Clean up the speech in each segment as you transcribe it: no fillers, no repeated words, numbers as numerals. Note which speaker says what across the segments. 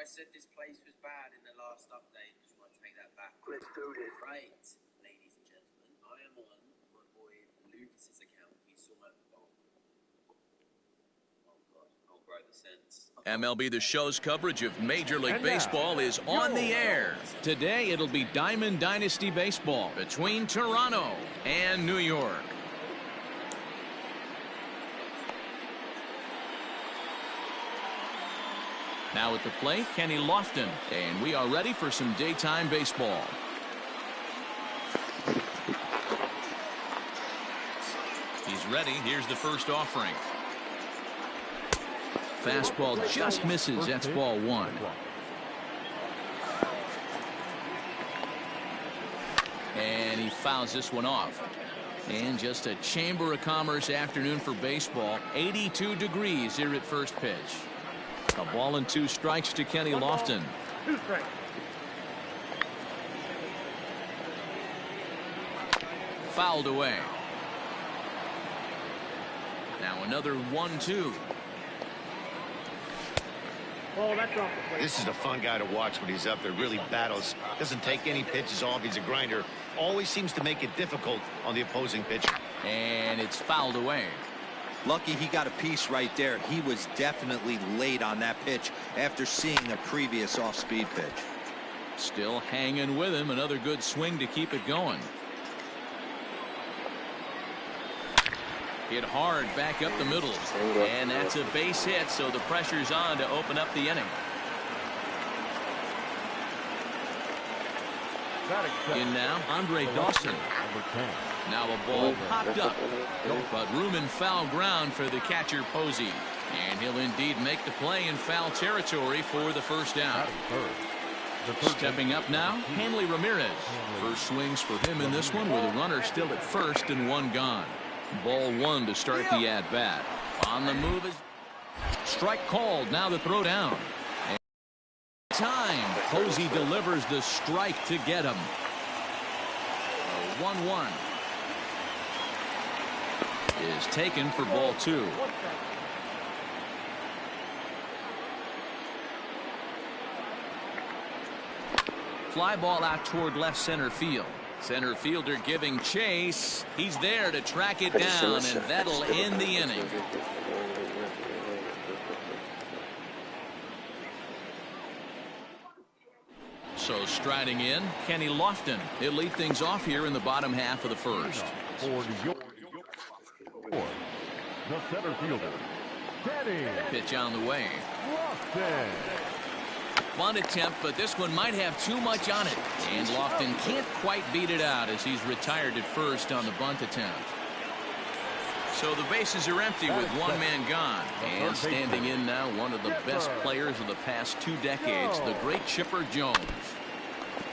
Speaker 1: said this place was bad in the last update. Just want to take that back.
Speaker 2: Let's do this.
Speaker 1: Right, ladies and gentlemen, I am on my boy Lucas's account. He saw my oh God, I'll grow the sense.
Speaker 3: MLB The Show's coverage of Major League Baseball is on the air. Today it'll be Diamond Dynasty Baseball between Toronto and New York. Now at the plate, Kenny Lofton, and we are ready for some daytime baseball. He's ready. Here's the first offering. Fastball just misses. That's ball one. And he fouls this one off. And just a Chamber of Commerce afternoon for baseball. 82 degrees here at first pitch. A ball and 2 strikes to Kenny Lofton. Fouled away. Now another 1-2.
Speaker 4: This is a fun guy to watch when he's up there. Really battles. Doesn't take any pitches off. He's a grinder. Always seems to make it difficult on the opposing pitcher.
Speaker 3: And it's fouled away.
Speaker 5: Lucky he got a piece right there. He was definitely late on that pitch after seeing the previous off-speed pitch.
Speaker 3: Still hanging with him. Another good swing to keep it going. Hit hard back up the middle. And that's a base hit, so the pressure's on to open up the inning. In now, Andre Dawson. Now a ball popped up, but room and foul ground for the catcher Posey. And he'll indeed make the play in foul territory for the first out. Stepping up now, Hanley Ramirez. First swings for him in this one with a runner still at first and 1 gone. Ball 1 to start the at-bat. On the move is strike called. Now the throw down. And time. Posey delivers the strike to get him. 1-1 is taken for ball 2. Fly ball out toward left center field. Center fielder giving chase. He's there to track it down, and that'll end the inning. So striding in, Kenny Lofton. He'll lead things off here in the bottom half of the first.
Speaker 6: For New York, the center fielder, Kenny.
Speaker 3: Pitch on the way.
Speaker 6: Lofton.
Speaker 3: Bunt attempt, but this one might have too much on it. And Lofton can't quite beat it out as he's retired at first on the bunt attempt. So the bases are empty with 1 man gone. And standing in now, one of the best players of the past 2 decades, the great Chipper Jones.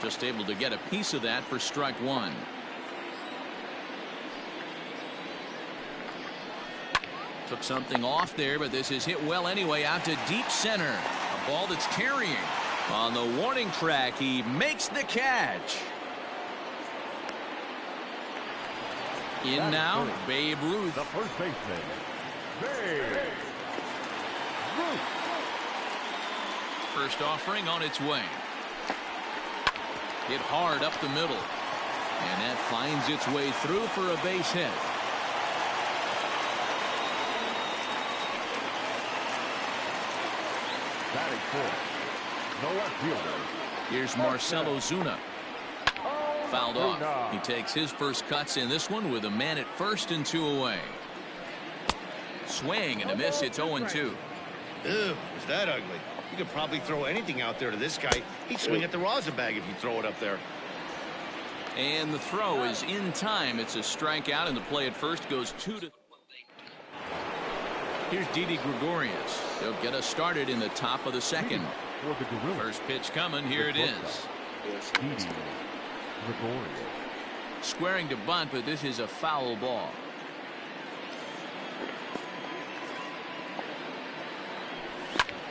Speaker 3: Just able to get a piece of that for strike 1. Took something off there, but this is hit well anyway out to deep center. A ball that's carrying. On the warning track, he makes the catch. In now, Babe Ruth.
Speaker 6: The first baseman, Babe Ruth.
Speaker 3: First offering on its way. Hit hard up the middle. And that finds its way through for a base hit.
Speaker 6: Batting fourth, the left fielder.
Speaker 3: Here's Marcelo Zuna. Fouled off. He takes his first cuts in this one with a man at first and 2 away. Swing and a miss. It's 0-2.
Speaker 4: Ew, is that ugly? You could probably throw anything out there to this guy. He'd swing at the rosin bag if you throw it up there.
Speaker 3: And the throw is in time. It's a strikeout, and the play at first goes 2-. Here's Didi Gregorius. They'll get us started in the top of the second. First pitch coming. Here it is.
Speaker 6: Didi Gregorius.
Speaker 3: Squaring to bunt, but this is a foul ball.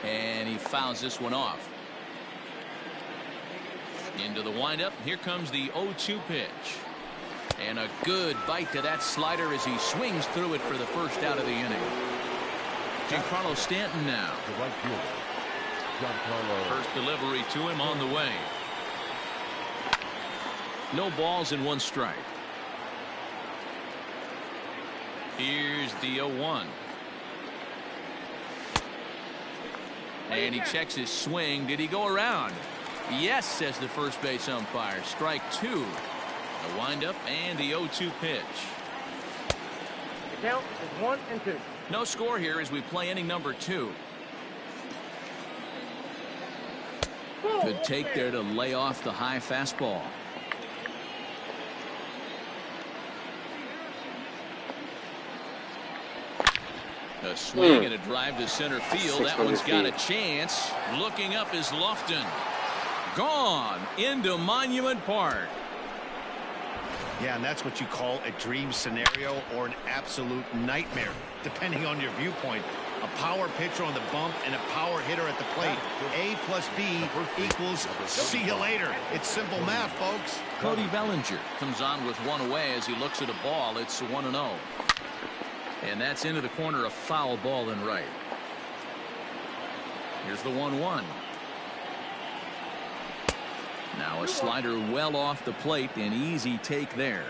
Speaker 3: And he fouls this one off. Into the windup. Here comes the 0-2 pitch. And a good bite to that slider as he swings through it for the first out of the inning. Giancarlo Stanton now.
Speaker 6: The right fielder,
Speaker 3: First delivery to him on the way. No balls and one strike. Here's the 0-1. And he checks his swing. Did he go around? Yes, says the first base umpire. Strike two. The windup and the 0-2 pitch.
Speaker 2: The count is 1-2.
Speaker 3: No score here as we play inning number 2. Good take there to lay off the high fastball. A swing and a drive to center field. That one's got a chance. Looking up is Lofton. Gone into Monument Park.
Speaker 4: Yeah, and that's what you call a dream scenario or an absolute nightmare, depending on your viewpoint. A power pitcher on the bump and a power hitter at the plate. A plus B equals see you later. It's simple math, folks.
Speaker 3: Cody Bellinger comes on with one away as he looks at a ball. It's 1-0. And that's into the corner, a foul ball and right. Here's the 1-1. Now a slider well off the plate, an easy take there.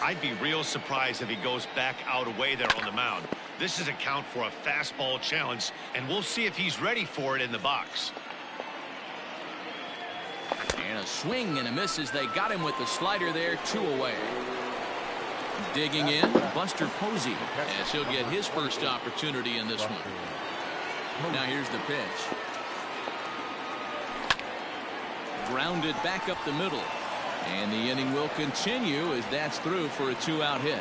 Speaker 4: I'd be real surprised if he goes back out away there on the mound. This is a count for a fastball challenge, and we'll see if he's ready for it in the box.
Speaker 3: And a swing and a miss as they got him with the slider there, 2 away. Digging in, Buster Posey, as he'll get his first opportunity in this one. Now here's the pitch. Grounded back up the middle. And the inning will continue as that's through for a 2-out hit.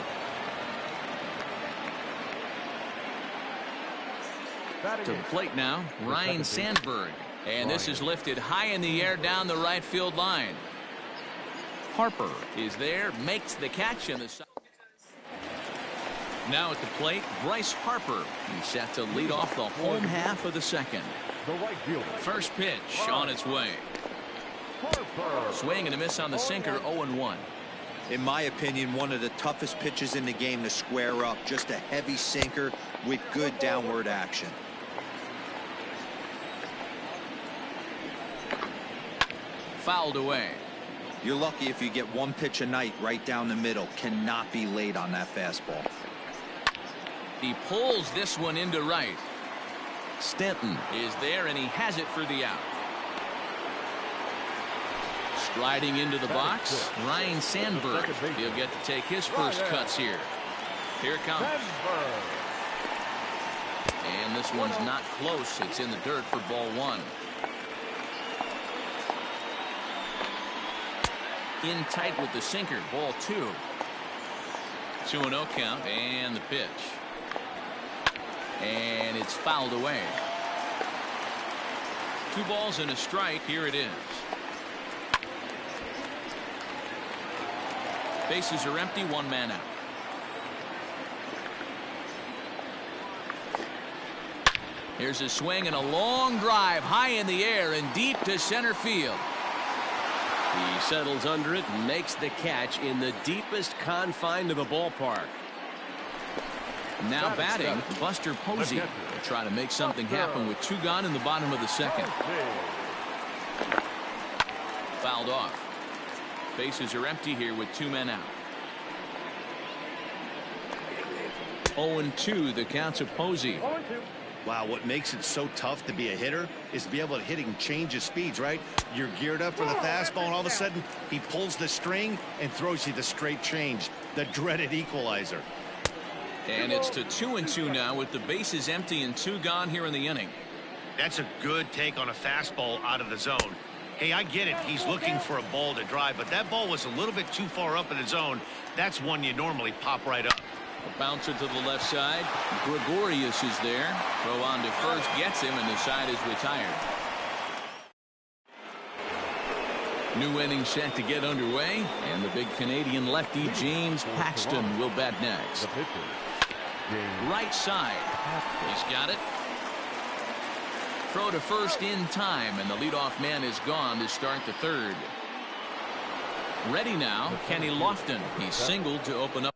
Speaker 3: To the plate now, Ryan Sandberg. And this is lifted high in the air down the right field line. Harper is there, makes the catch in the side. Now at the plate, Bryce Harper. He's set to lead off the home half of the second. First pitch on its way. Swing and a miss on the sinker, 0-1.
Speaker 5: In my opinion, one of the toughest pitches in the game to square up. Just a heavy sinker with good downward action.
Speaker 3: Fouled away.
Speaker 5: You're lucky if you get one pitch a night right down the middle. Cannot be late on that fastball.
Speaker 3: He pulls this one into right. Stanton is there, and he has it for the out. Striding into the box, Ryan Sandberg. He'll get to take his first cuts here. Here it comes. And this one's not close. It's in the dirt for ball 1. In tight with the sinker, ball 2. 2-0 count, and the pitch. And it's fouled away. 2 balls and a strike. Here it is. Bases are empty, 1 man out. Here's a swing and a long drive high in the air and deep to center field.
Speaker 7: He settles under it and makes the catch in the deepest confine of the ballpark.
Speaker 3: Now batting, Buster Posey. They'll try to make something happen with 2 gone in the bottom of the second. Fouled off. Bases are empty here with 2 men out. 0-2 the counts of Posey.
Speaker 4: Wow, what makes it so tough to be a hitter is to be able to hit and change his speeds, right? You're geared up for the fastball, and all of a sudden he pulls the string and throws you the straight change, the dreaded equalizer.
Speaker 3: And it's to 2-2 now with the bases empty and 2 gone here in the inning.
Speaker 4: That's a good take on a fastball out of the zone. Hey, I get it. He's looking for a ball to drive, but that ball was a little bit too far up in the zone. That's one you normally pop right up.
Speaker 3: A bouncer to the left side. Gregorius is there. Throw on to first, gets him, and the side is retired. New inning set to get underway, and the big Canadian lefty James Paxton will bat next. Right side. He's got it. Throw to first in time, and the leadoff man is gone to start the third. Ready now, Kenny Lofton. He singled to open up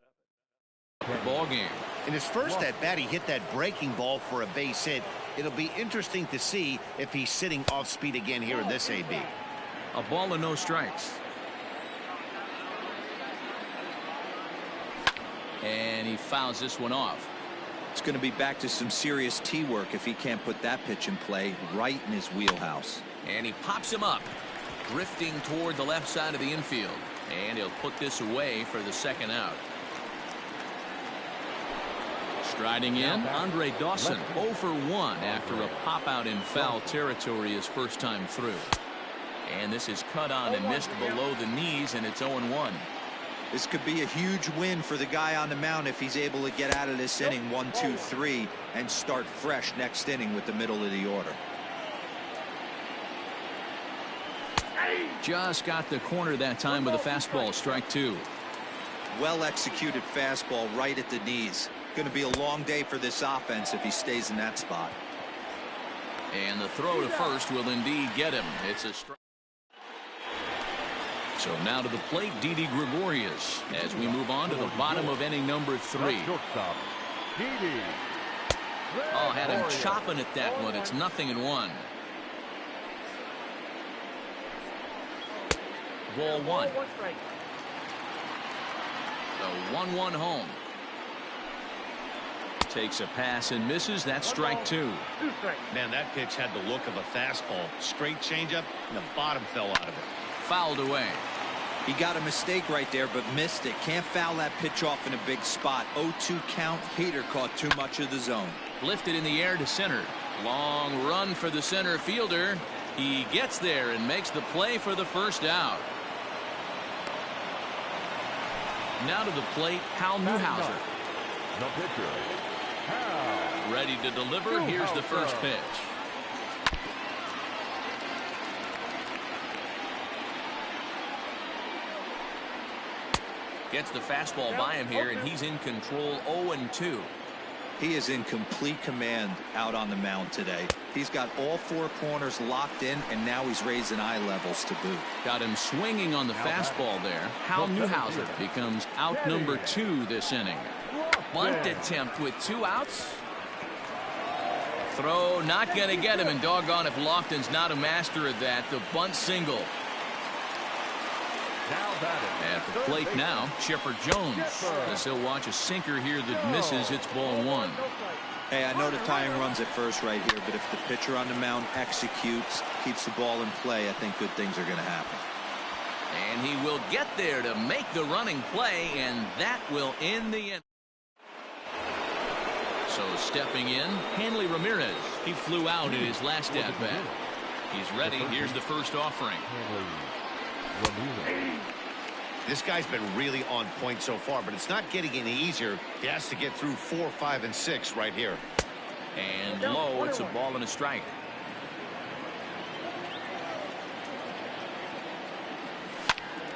Speaker 3: the ball game.
Speaker 4: In his first at bat, he hit that breaking ball for a base hit. It'll be interesting to see if he's sitting off speed again here in this AB.
Speaker 3: A ball and no strikes. And he fouls this one off.
Speaker 5: It's going to be back to some serious tee work if he can't put that pitch in play right in his wheelhouse.
Speaker 3: And he pops him up, drifting toward the left side of the infield. And he'll put this away for the second out. Striding in, Andre Dawson 0 for 1 after a pop out in foul territory his first time through. And this is cut on and missed below the knees, and it's 0-1.
Speaker 5: This could be a huge win for the guy on the mound if he's able to get out of this inning 1, 2, 3 and start fresh next inning with the middle of the order.
Speaker 3: Just got the corner that time with a fastball, strike 2.
Speaker 5: Well executed fastball right at the knees. Going to be a long day for this offense if he stays in that spot.
Speaker 3: And the throw to first will indeed get him. It's a strike. So now to the plate, Didi Gregorius as we move on to the bottom of inning number 3. Oh, had him chopping at that one. It's 0-1. Ball 1. The 1-1 home. Takes a pass and misses. That's strike 2.
Speaker 4: Man, that pitch had the look of a fastball. Straight changeup, and the bottom fell out of it.
Speaker 3: Fouled away.
Speaker 5: He got a mistake right there, but missed it. Can't foul that pitch off in a big spot. 0-2 count. Hader caught too much of the zone.
Speaker 3: Lifted in the air to center. Long run for the center fielder. He gets there and makes the play for the first out. Now to the plate, Hal Newhouser.
Speaker 6: The pitcher.
Speaker 3: Ready to deliver. Here's the first pitch. Gets the fastball by him here, and he's in control. 0-2.
Speaker 5: He is in complete command out on the mound today. He's got all 4 corners locked in, and now he's raising eye levels to boot.
Speaker 3: Got him swinging on the fastball there. Hal Newhouser becomes out number 2 this inning. Bunt attempt with 2 outs. Throw not going to get him, and doggone if Lofton's not a master of that. The bunt single. At the plate now, Chipper Jones. As he'll watch a sinker here that misses. It's ball 1.
Speaker 5: Hey, I know the tying run's at first right here, but if the pitcher on the mound executes, keeps the ball in play, I think good things are going to happen.
Speaker 3: And he will get there to make the running play, and that will end the inning. So stepping in, Hanley Ramirez. He flew out in his last at-bat. He's ready. Here's the first offering.
Speaker 4: This guy's been really on point so far, but it's not getting any easier. He has to get through 4, 5, and 6 right here.
Speaker 3: And low, it's a ball and a strike.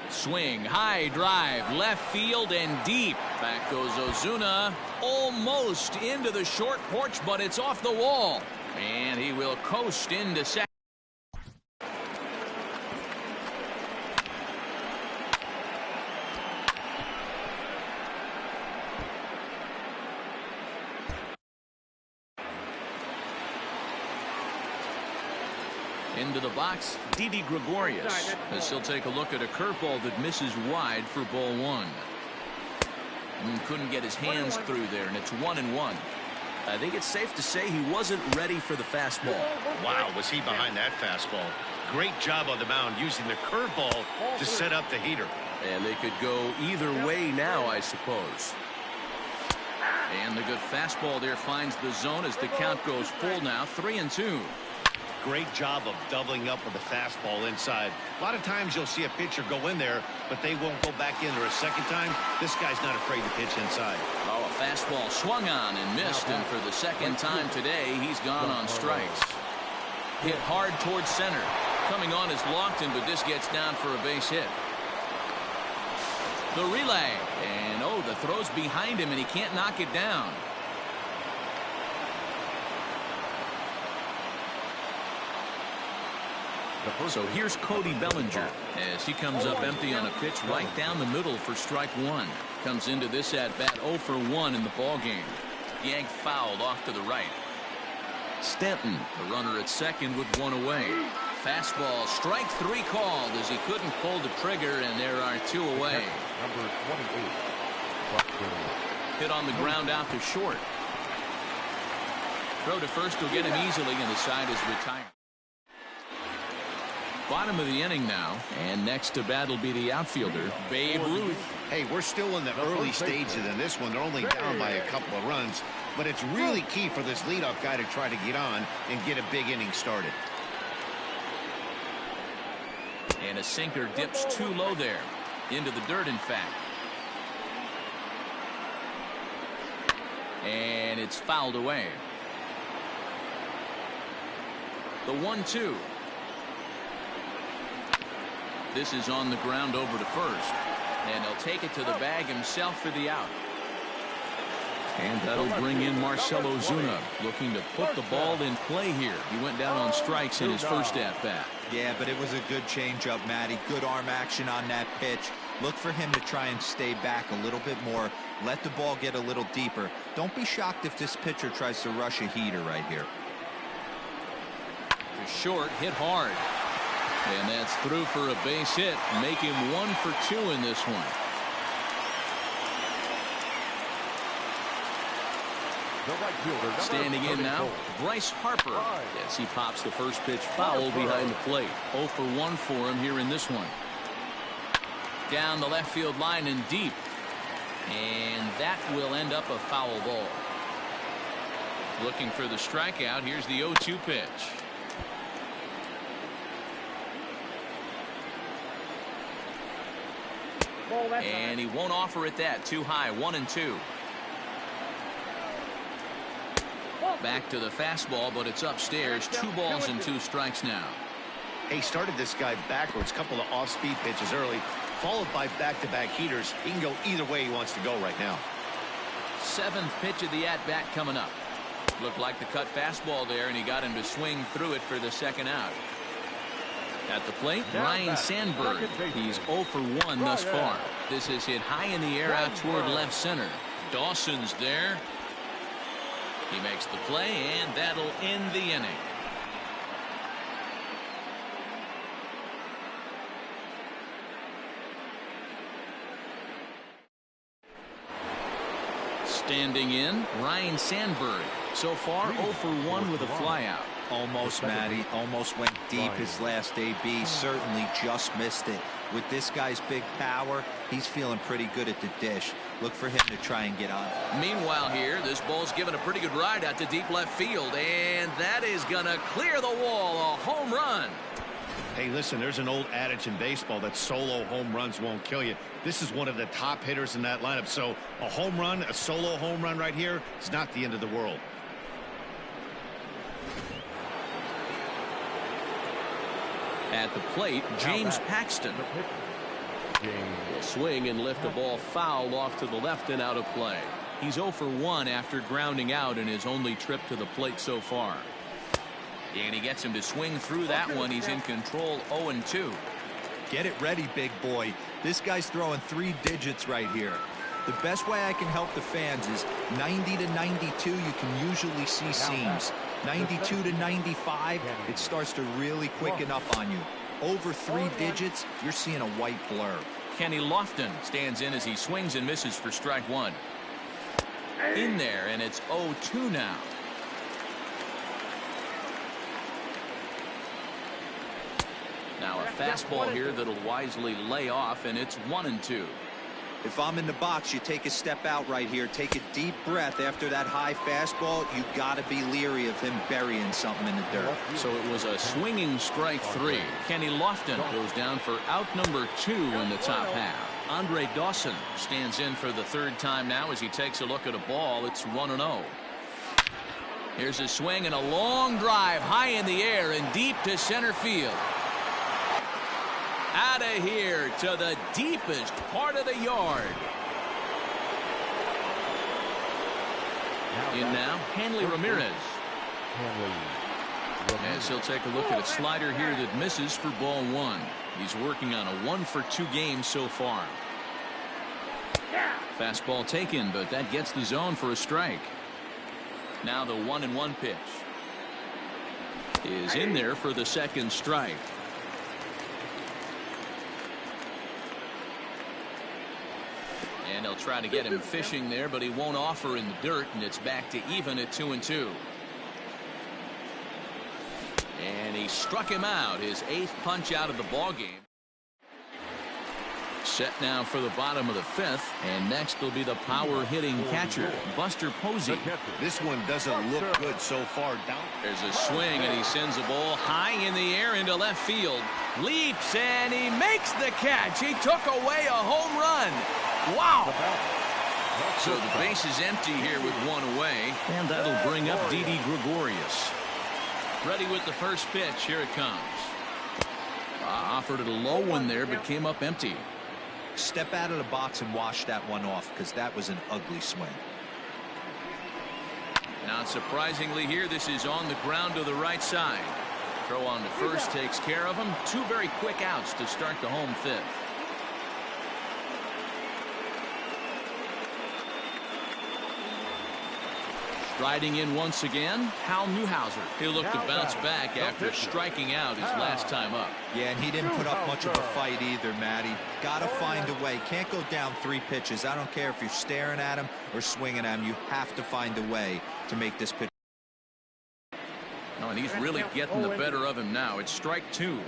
Speaker 3: Swing, high drive, left field and deep. Back goes Ozuna, almost into the short porch, but it's off the wall. And he will coast into second. Into the box, Didi Gregorius, as he'll take a look at a curveball that misses wide for ball 1. And couldn't get his hands through there, and it's 1-1. I think it's safe to say he wasn't ready for the fastball.
Speaker 4: Wow, was he behind that fastball. Great job on the mound using the curveball to set up the heater.
Speaker 3: And they could go either way now, I suppose. And the good fastball there finds the zone as the count goes full now, 3-2.
Speaker 4: Great job of doubling up with the fastball inside. A lot of times you'll see a pitcher go in there, but they won't go back in there a second time. This guy's not afraid to pitch inside.
Speaker 3: Oh, a fastball swung on and missed, and for the second time today, he's gone on strikes. Hit hard towards center. Coming on is Lofton, but this gets down for a base hit. The relay, and oh, the throw's behind him, and he can't knock it down. So here's Cody Bellinger as he comes up empty on a pitch right down the middle for strike 1. Comes into this at bat 0 for 1 in the ball game. Yank fouled off to the right. Stanton, the runner at second with one away. Fastball, strike three called as he couldn't pull the trigger, and there are two away.
Speaker 6: Number 28.
Speaker 3: Hit on the ground out to short. Throw to first will get him easily, and the side is retired. Bottom of the inning now, and next to bat will be the outfielder, Babe Ruth.
Speaker 4: Hey, we're still in the early stages in this one. They're only down by a couple of runs, but it's really key for this leadoff guy to try to get on and get a big inning started.
Speaker 3: And a sinker dips too low there. Into the dirt, in fact. And it's fouled away. The 1-2. This is on the ground over to first. And he'll take it to the bag himself for the out. And that'll bring in Marcell Ozuna, looking to put the ball in play here. He went down on strikes in his first at-bat.
Speaker 5: Yeah, but it was a good changeup, Matty. Good arm action on that pitch. Look for him to try and stay back a little bit more. Let the ball get a little deeper. Don't be shocked if this pitcher tries to rush a heater right here.
Speaker 3: The short hit hard. And that's through for a base hit. Make him 1 for 2 in this one. Standing in now, Bryce Harper. Yes, he pops the first pitch foul behind the plate. 0 for 1 for him here in this one. Down the left field line and deep. And that will end up a foul ball. Looking for the strikeout. Here's the 0-2 pitch. And he won't offer it that. Too high. 1-2. Back to the fastball, but it's upstairs. 2 balls and 2 strikes now.
Speaker 4: He started this guy backwards, couple of off-speed pitches early, followed by back-to-back heaters. He can go either way he wants to go right now.
Speaker 3: 7th pitch of the at-bat coming up. Looked like the cut fastball there, and he got him to swing through it for the second out. At the plate, Ryan Sandberg. He's 0 for 1 thus far. This is hit high in the air out toward left center. Dawson's there. He makes the play, and that'll end the inning. Standing in, Ryan Sandberg. So far, 0 for 1 with a flyout.
Speaker 5: Almost, Matty. Almost went deep his last AB. Certainly just missed it. With this guy's big power, he's feeling pretty good at the dish. Look for him to try and get on.
Speaker 3: Meanwhile here, this ball's given a pretty good ride out to deep left field, and that is going to clear the wall. A home run.
Speaker 4: Hey, listen, there's an old adage in baseball that solo home runs won't kill you. This is one of the top hitters in that lineup, so a home run, a solo home run right here, is not the end of the world.
Speaker 3: At the plate, James Paxton. He'll swing and lift the ball foul off to the left and out of play. He's 0 for 1 after grounding out in his only trip to the plate so far. And he gets him to swing through that one. He's in control. 0-2.
Speaker 5: Get it ready, big boy. This guy's throwing 3 digits right here. The best way I can help the fans is 90 to 92. You can usually see seams. 92 to 95, it starts to really quicken up on you. Over 3 digits, you're seeing a white blur.
Speaker 3: Kenny Lofton stands in as he swings and misses for strike 1. In there, and it's 0-2 now. Now a fastball here that'll wisely lay off, and it's 1-2.
Speaker 5: If I'm in the box, you take a step out right here. Take a deep breath after that high fastball. You got to be leery of him burying something in the dirt.
Speaker 3: So it was a swinging strike 3. Kenny Lofton goes down for out number 2 in the top half. Andre Dawson stands in for the 3rd time now as he takes a look at a ball. It's 1-0. Here's a swing and a long drive high in the air and deep to center field. Out of here to the deepest part of the yard. In now, Hanley Ramirez. As he'll take a look at a slider here that misses for ball 1. He's working on a 1 for 2 game so far. Fastball taken, but that gets the zone for a strike. Now the 1-1 pitch. is in there for the second strike. And they'll try to get him fishing there, but he won't offer in the dirt, and it's back to even at 2-2. And he struck him out, his 8th punch out of the ballgame. Set now for the bottom of the 5th, and next will be the power-hitting catcher, Buster Posey.
Speaker 4: This one doesn't look good so far. Down.
Speaker 3: There's a swing, and he sends the ball high in the air into left field. Leaps, and he makes the catch. He took away a home run. Wow. So the base is empty here with one away, and that'll bring up Didi Gregorius. Ready with the first pitch. Here it comes. Offered it a low one there, but came up empty.
Speaker 5: Step out of the box and wash that one off, because that was an ugly swing.
Speaker 3: Not surprisingly here, this is on the ground to the right side. Throw on to first takes care of him. 2 very quick outs to start the home 5th. Striding in once again, Hal Newhouser. He'll look to bounce back after striking out his last time up.
Speaker 5: Yeah, and he didn't put up much of a fight either, Matty. Got to find a way. Can't go down 3 pitches. I don't care if you're staring at him or swinging at him. You have to find a way to make this pitch.
Speaker 3: Oh, and he's really getting the better of him now. It's strike 2.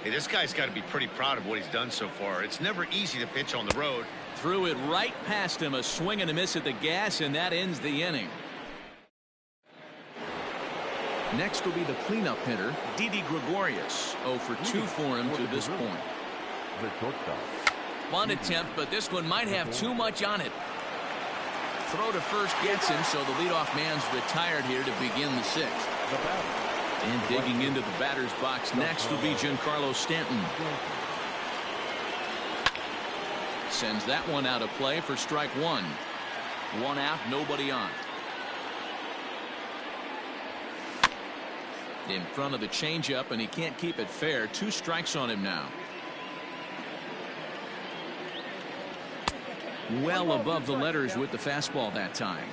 Speaker 4: Hey, this guy's got to be pretty proud of what he's done so far. It's never easy to pitch on the road.
Speaker 3: Threw it right past him, a swing and a miss at the gas, and that ends the inning. Next will be the cleanup hitter, Didi Gregorius. 0 for 2 for him to this point. Bunt attempt, but this one might have too much on it. Throw to first gets him, so the leadoff man's retired here to begin the 6th. And digging into the batter's box next will be Giancarlo Stanton. Sends that one out of play for strike 1. 1 out, nobody on. In front of the changeup, and he can't keep it fair. 2 strikes on him now. Well above the letters with the fastball that time.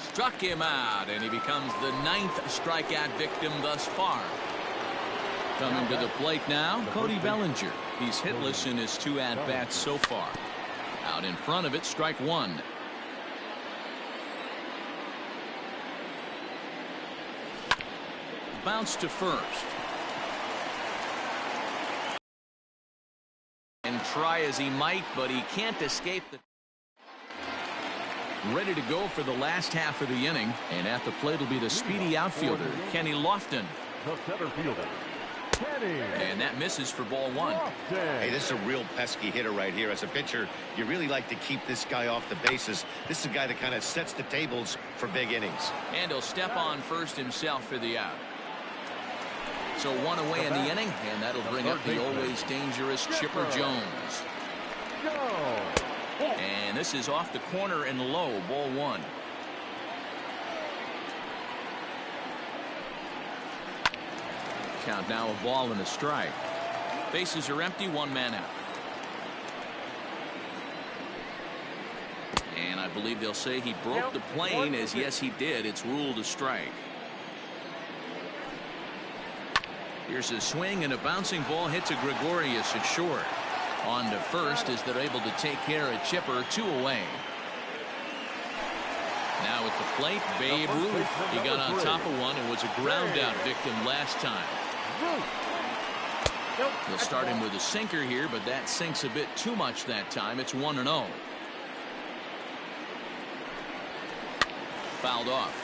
Speaker 3: Struck him out, and he becomes the 9th strikeout victim thus far. Coming to the plate now, Cody Bellinger. He's hitless in his 2 at-bats so far. Out in front of it, strike 1. Bounce to first. And try as he might, but he can't escape the... Ready to go for the last half of the inning, and at the plate will be the speedy outfielder, Kenny Lofton.
Speaker 6: The center fielder, Kenny.
Speaker 3: And that misses for ball 1.
Speaker 4: Hey, this is a real pesky hitter right here. As a pitcher, you really like to keep this guy off the bases. This is a guy that kind of sets the tables for big innings.
Speaker 3: And he'll step on first himself for the out. So 1 away in the inning, and that'll bring up the always dangerous Chipper Jones. And this is off the corner and low, ball 1. Count now a ball and a strike. Bases are empty, 1 man out. And I believe they'll say he broke the plane, as yes he did. It's ruled a strike. Here's a swing, and a bouncing ball hit to Gregorius at short. On to first as they're able to take care of Chipper. 2 away. Now at the plate, Babe Ruth. He got on top of one and was a ground out victim last time. They'll start him with a sinker here, but that sinks a bit too much that time. It's 1-0. Fouled off.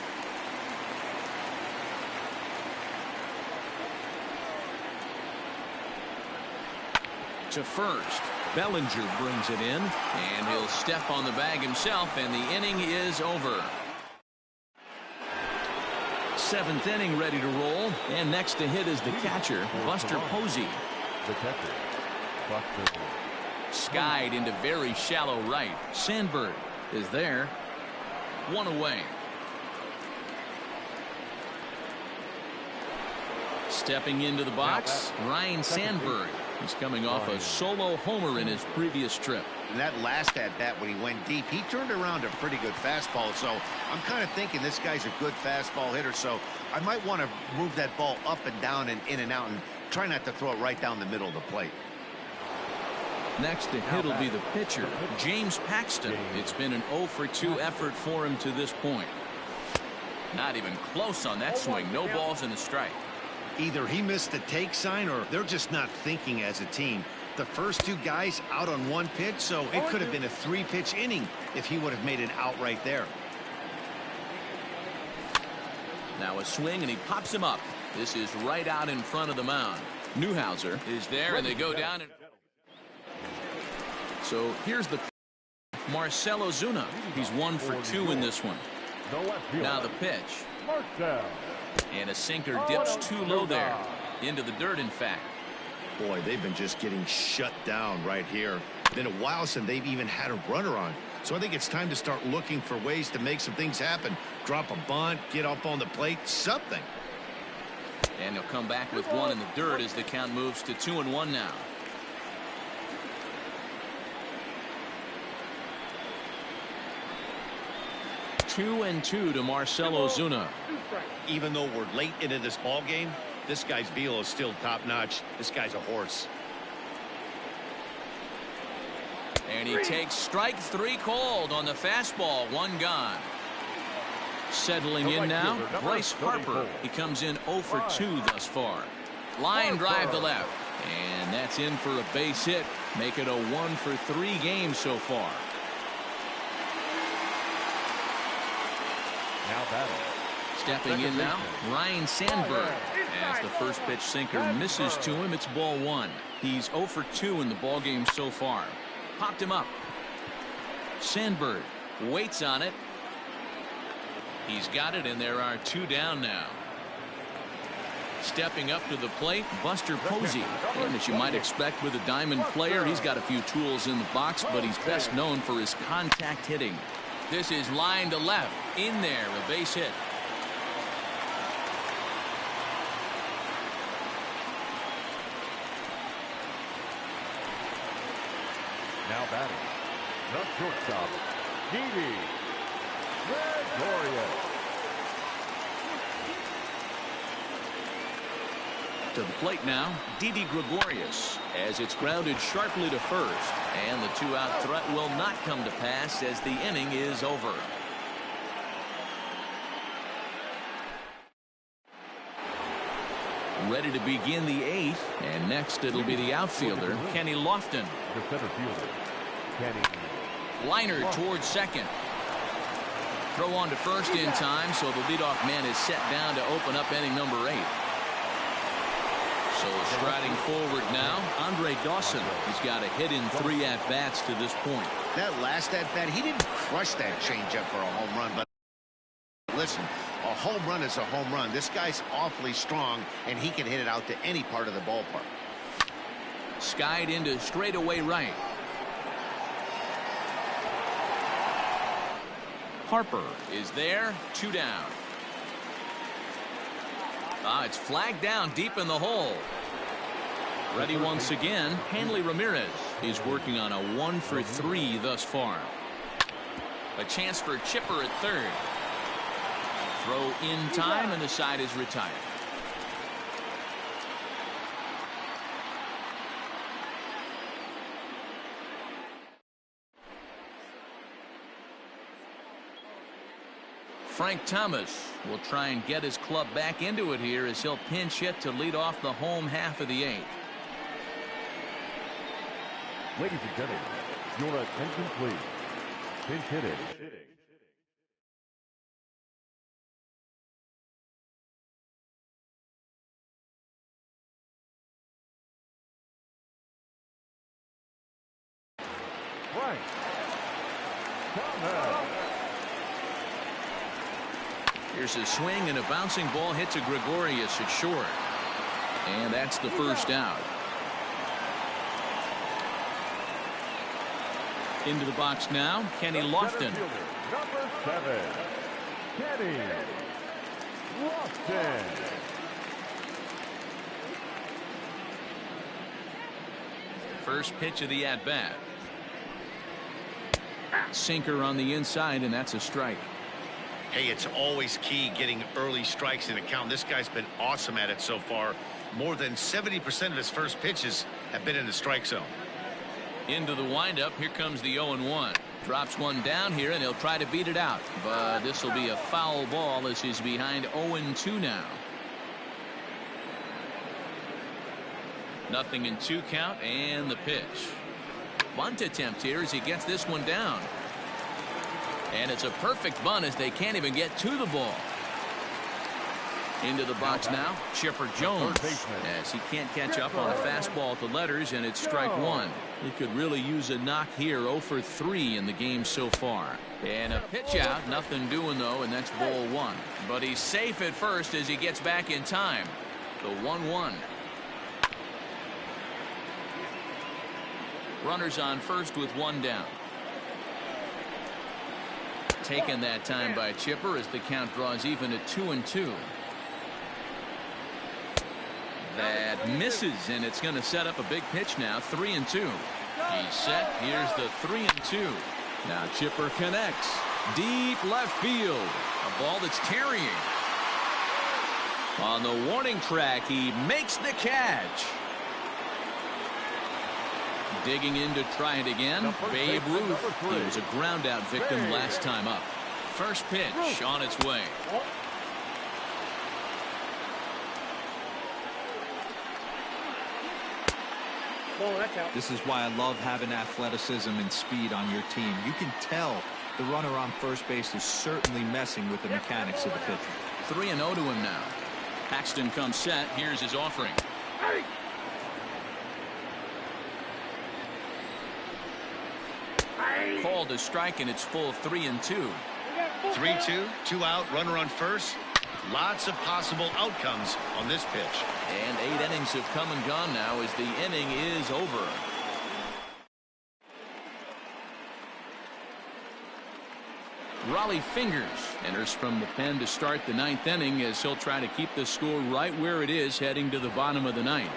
Speaker 3: To first. Bellinger brings it in, and he'll step on the bag himself, and the inning is over. 7th inning ready to roll, and next to hit is the catcher, Buster Posey.
Speaker 6: The catcher, Buster.
Speaker 3: Skied into very shallow right. Sandberg is there. 1 away. Stepping into the box, Ryan Sandberg. He's coming off a solo homer in his previous trip.
Speaker 4: And that last at-bat when he went deep, he turned around a pretty good fastball. So I'm kind of thinking this guy's a good fastball hitter. So I might want to move that ball up and down and in and out and try not to throw it right down the middle of the plate.
Speaker 3: Next to hit will be the pitcher, James Paxton. It's been an 0 for 2 effort for him to this point. Not even close on that swing. No balls and a strike.
Speaker 4: Either he missed the take sign or they're just not thinking as a team. The first two guys out on one pitch, so it could have been a 3-pitch inning if he would have made it out right there.
Speaker 3: Now a swing, and he pops him up. This is right out in front of the mound. Newhouser is there, and they go down. So here's the Marcell Ozuna. He's 1 for 2 in this one. Now the pitch. And a sinker dips too low there. Into the dirt, in fact.
Speaker 4: Boy, they've been just getting shut down right here. Been a while since they've even had a runner on. So I think it's time to start looking for ways to make some things happen. Drop a bunt, get up on the plate, something.
Speaker 3: And he'll come back with one in the dirt as the count moves to 2-1 now. Two and 2 to Marcell Ozuna.
Speaker 4: Even though we're late into this ball game, this guy's velo is still top notch. This guy's a horse.
Speaker 3: And he takes strike 3 called on the fastball. 1 gone. Settling in now, Bryce Harper. He comes in 0 for 2 thus far. Line drive to left. And that's in for a base hit. Make it a 1 for 3 game so far.
Speaker 6: Now batting.
Speaker 3: Stepping in now, Ryan Sandberg. As the first pitch sinker misses to him, it's ball 1. He's 0 for 2 in the ball game so far. Popped him up. Sandberg waits on it. He's got it, and there are 2 down now. Stepping up to the plate, Buster Posey. And as you might expect with a diamond player, he's got a few tools in the box, but he's best known for his contact hitting. This is line to left. In there, a base hit.
Speaker 6: Now batting. The shortstop, Didi Gregorius.
Speaker 3: To the plate now, Didi Gregorius, as it's grounded sharply to first. And the 2-out threat will not come to pass as the inning is over. Ready to begin the 8th, and next it'll be the outfielder, Kenny Lofton.
Speaker 6: The center fielder, Kenny.
Speaker 3: Liner towards second. Throw on to first in time, so the leadoff man is set down to open up inning number 8. So striding forward now, Andre Dawson. He's got a hit in 3 at-bats to this point.
Speaker 4: That last at-bat, he didn't crush that changeup for a home run, but listen, a home run is a home run. This guy's awfully strong, and he can hit it out to any part of the ballpark.
Speaker 3: Skied into straightaway right. Harper is there, 2 down. It's flagged down deep in the hole. Ready once again, Hanley Ramirez is working on a 1 for 3 thus far. A chance for Chipper at third. Throw in time, and the side is retired. Frank Thomas will try and get his club back into it here as he'll pinch hit to lead off the home half of the 8th.
Speaker 6: Ladies and gentlemen, your attention please. Pinch hitting. Frank Thomas.
Speaker 3: Here's a swing and a bouncing ball hit to Gregorius at short. And that's the first out. Into the box now, Kenny Lofton.
Speaker 6: Number 7, Kenny Lofton.
Speaker 3: First pitch of the at-bat. Sinker on the inside, and that's a strike.
Speaker 4: Hey, it's always key getting early strikes in a count. This guy's been awesome at it so far. More than 70% of his first pitches have been in the strike zone.
Speaker 3: Into the windup. Here comes the 0-1. Drops one down here, and he'll try to beat it out. But this will be a foul ball as he's behind 0-2 now. 0-2 count, and the pitch. Bunt attempt here as he gets this one down. And it's a perfect bunt as they can't even get to the ball. Into the box now, Chipper Jones, as he can't catch up on a fastball at the letters, and it's strike one. He could really use a knock here. 0 for 3 in the game so far. And a pitch out, nothing doing though, and that's ball one. But he's safe at first as he gets back in time. The 1-1. Runners on first with one down. Taken that time by Chipper as the count draws even at 2-2. That misses, and it's going to set up a big pitch now. 3-2. He's set. Here's the 3-2. Now Chipper connects. Deep left field. A ball that's tarrying. On the warning track, he makes the catch. Digging in to try it again. Babe Ruth. He was a ground out victim last time up. First pitch on its way.
Speaker 5: This is why I love having athleticism and speed on your team. You can tell the runner on first base is certainly messing with the mechanics of the pitcher.
Speaker 3: 3-0 to him now. Paxton comes set. Here's his offering. Called a strike, and it's full 3-2.
Speaker 4: 3-2, 2 out, runner on first. Lots of possible outcomes on this pitch.
Speaker 3: And 8 innings have come and gone now as the inning is over. Raleigh Fingers enters from the pen to start the 9th inning as he'll try to keep the score right where it is heading to the bottom of the 9th.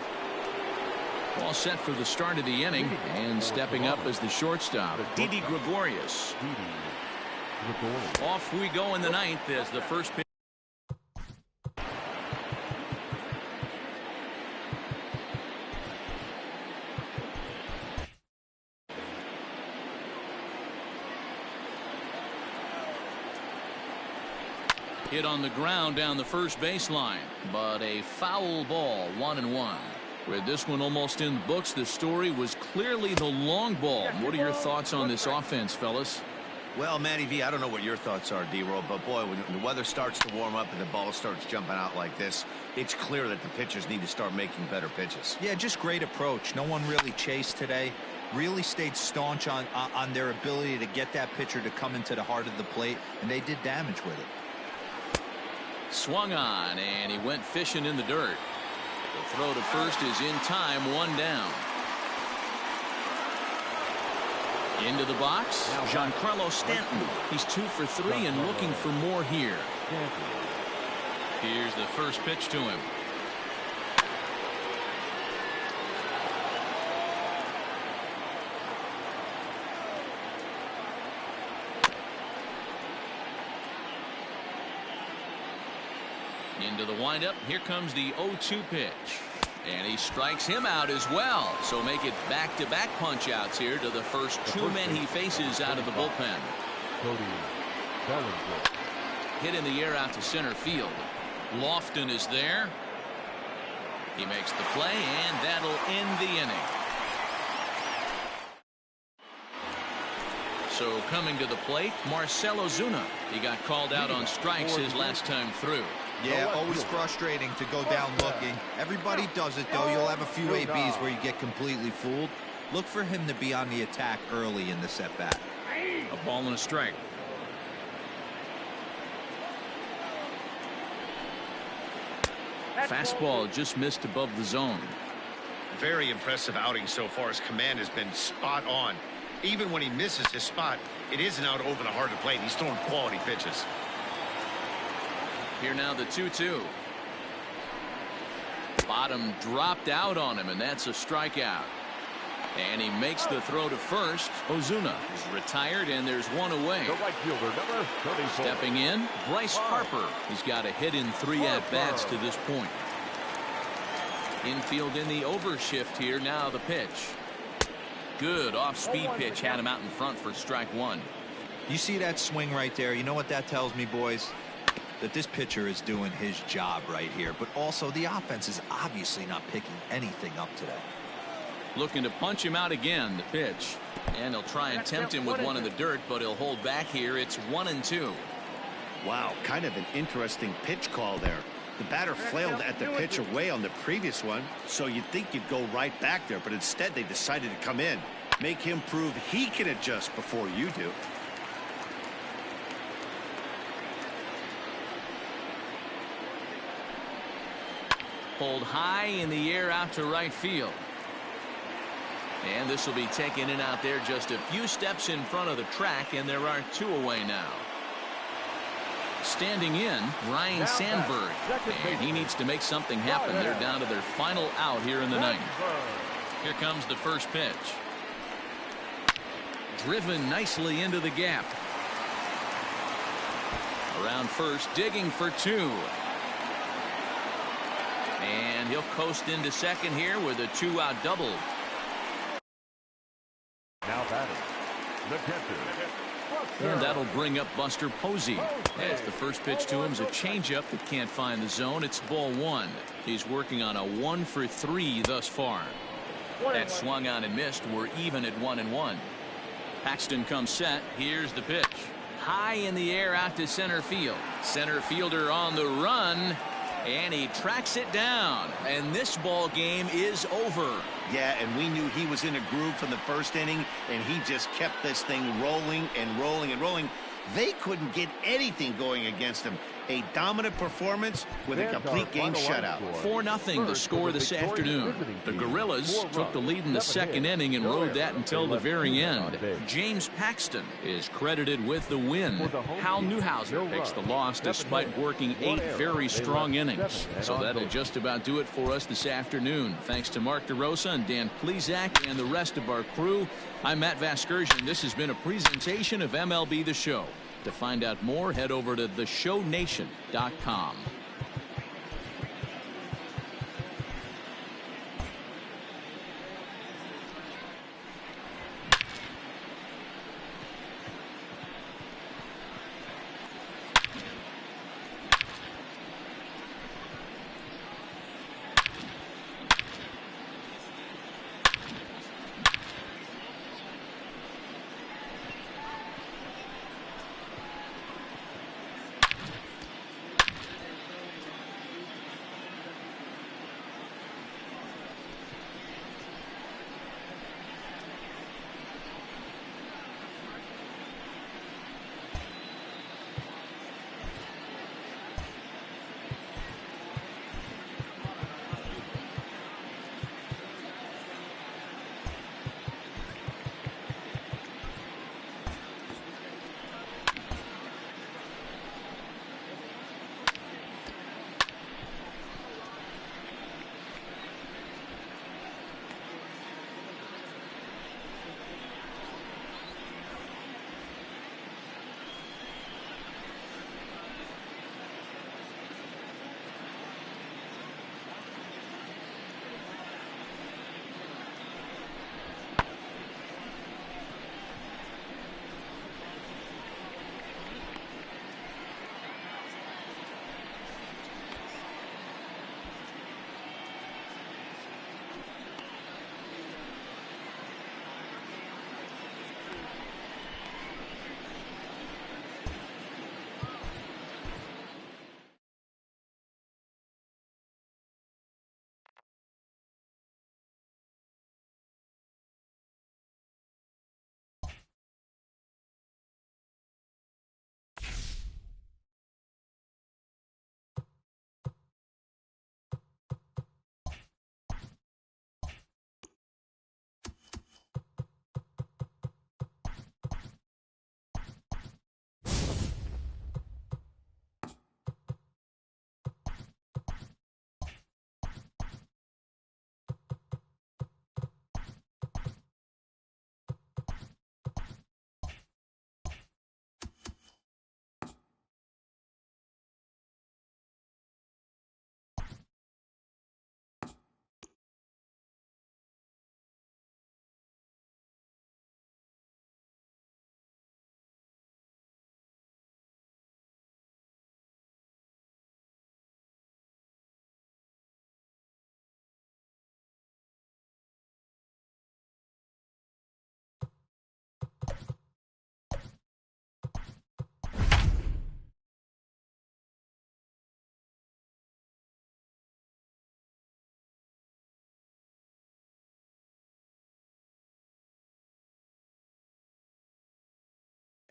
Speaker 3: All set for the start of the inning, and stepping up as the shortstop, Didi Gregorius. Off we go in the 9th as the first pitch. Hit on the ground down the first baseline, but a foul ball. 1-1. With this one almost in the books, the story was clearly the long ball. What are your thoughts on this offense, fellas?
Speaker 4: Well, Matty V, I don't know what your thoughts are, D-Roll, but boy, when the weather starts to warm up and the ball starts jumping out like this, it's clear that the pitchers need to start making better pitches.
Speaker 5: Yeah, just great approach. No one really chased today. Really stayed staunch on their ability to get that pitcher to come into the heart of the plate, and they did damage with it.
Speaker 3: Swung on, and he went fishing in the dirt. The throw to first is in time, 1 down. Into the box, Giancarlo Stanton. He's 2 for 3 and looking for more here. Here's the first pitch to him. Into the windup. Here comes the 0-2 pitch. And he strikes him out as well. So make it back-to-back punch-outs here to the first 2 men he faces out of the bullpen. Hit in the air out to center field. Lofton is there. He makes the play, and that'll end the inning. So coming to the plate, Marcell Ozuna. He got called out on strikes his last time through.
Speaker 5: Yeah, always frustrating to go down looking. Everybody does it, though. You'll have a few ABs where you get completely fooled. Look for him to be on the attack early in the setback.
Speaker 3: A ball and a strike. Fastball just missed above the zone.
Speaker 4: Very impressive outing so far. His command has been spot on. Even when he misses his spot, it isn't out over the heart of the plate. He's throwing quality pitches.
Speaker 3: Here now the 2-2. Bottom dropped out on him, and that's a strikeout. And he makes the throw to first. Ozuna is retired, and there's one away.
Speaker 6: The right fielder, number 34.
Speaker 3: Stepping in, Bryce Harper. He's got a hit in 3 at-bats to this point. Infield in the overshift here. Now the pitch. Good off-speed pitch. Had him out in front for strike 1.
Speaker 5: You see that swing right there? You know what that tells me, boys? That this pitcher is doing his job right here. But also, the offense is obviously not picking anything up today.
Speaker 3: Looking to punch him out again. The pitch. And he'll try and tempt him with one in the dirt, but he'll hold back here. It's 1-2.
Speaker 4: Wow, kind of an interesting pitch call there. The batter flailed at the pitch away on the previous one, so you'd think you'd go right back there, but instead they decided to come in. Make him prove he can adjust before you do.
Speaker 3: Pulled high in the air out to right field. And this will be taken in out there just a few steps in front of the track, and there are 2 away now. Standing in, Ryan Sandberg, and he needs to make something happen. They're down to their final out here in the 9th. Here comes the first pitch. Driven nicely into the gap. Around first, digging for 2. And he'll coast into second here with a 2-out double.
Speaker 6: Now batting, the catcher.
Speaker 3: And that'll bring up Buster Posey. As the first pitch to him is a changeup that can't find the zone. It's ball 1. He's working on a 1-for-3 thus far. That swung on and missed. We're even at 1-1. Paxton comes set. Here's the pitch. High in the air out to center field. Center fielder on the run. And he tracks it down. And this ball game is over.
Speaker 4: Yeah, and we knew he was in a groove from the first inning, and he just kept this thing rolling and rolling and rolling. They couldn't get anything going against him. A dominant performance with a complete game shutout.
Speaker 3: 4-0 the score this afternoon. The Gorillas took the lead in the second inning and rode that until the very end. James Paxton is credited with the win. Hal Newhouser takes the loss despite working 8 very strong innings. So that'll just about do it for us this afternoon. Thanks to Mark DeRosa and Dan Plezak and the rest of our crew. I'm Matt Vasgersian. This has been a presentation of MLB The Show. To find out more, head over to theshownation.com.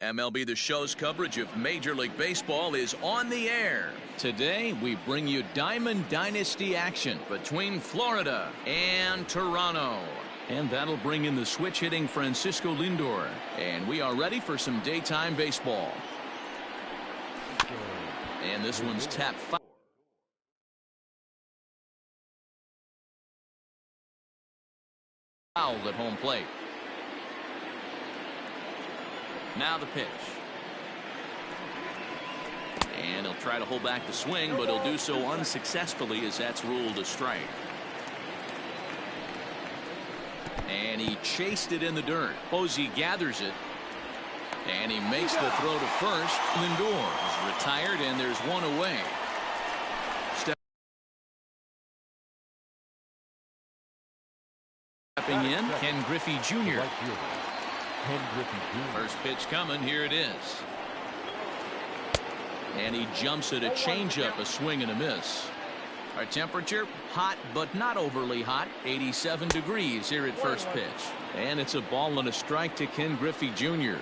Speaker 3: MLB The Show's coverage of Major League Baseball is on the air. Today, we bring you Diamond Dynasty action between Florida and Toronto. And that'll bring in the switch-hitting Francisco Lindor. And we are ready for some daytime baseball. And this one's tapped foul at home plate. Now the pitch. And he'll try to hold back the swing, but he'll do so unsuccessfully as that's ruled a strike. And he chased it in the dirt. Posey gathers it. And he makes the throw to first. Lindor is retired, and there's one away. Stepping in, Ken Griffey Jr. First pitch coming. Here it is. And he jumps at a changeup, a swing and a miss. Our temperature, hot but not overly hot, 87 degrees here at first pitch. And it's a ball and a strike to Ken Griffey Jr.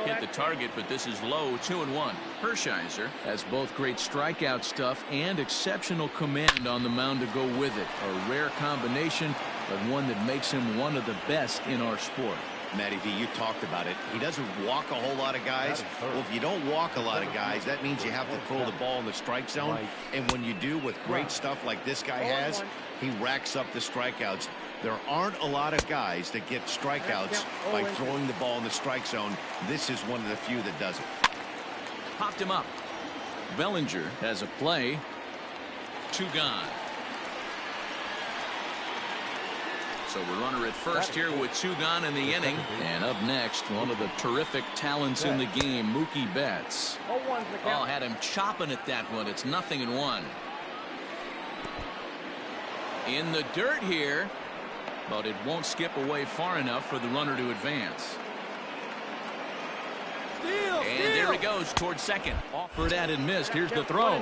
Speaker 3: Hit the target, but this is low, 2-1. Hershiser has both great strikeout stuff and exceptional command on the mound to go with it. A rare combination, but one that makes him one of the best in our sport.
Speaker 4: Matty V, you talked about it. He doesn't walk a whole lot of guys. Well, if you don't walk a lot of guys, that means you have to throw the ball in the strike zone. And when you do with great stuff like this guy has, he racks up the strikeouts. There aren't a lot of guys that get strikeouts by throwing the ball in the strike zone. This is one of the few that does it.
Speaker 3: Popped him up. Bellinger has a play. 2 gone. So the runner at first here with 2 gone in the inning. And up next, one of the terrific talents in the game, Mookie Betts. Oh, had him chopping at that one. It's 0-1. In the dirt here, but it won't skip away far enough for the runner to advance. And there he goes towards second. Offered at and missed. Here's the throw.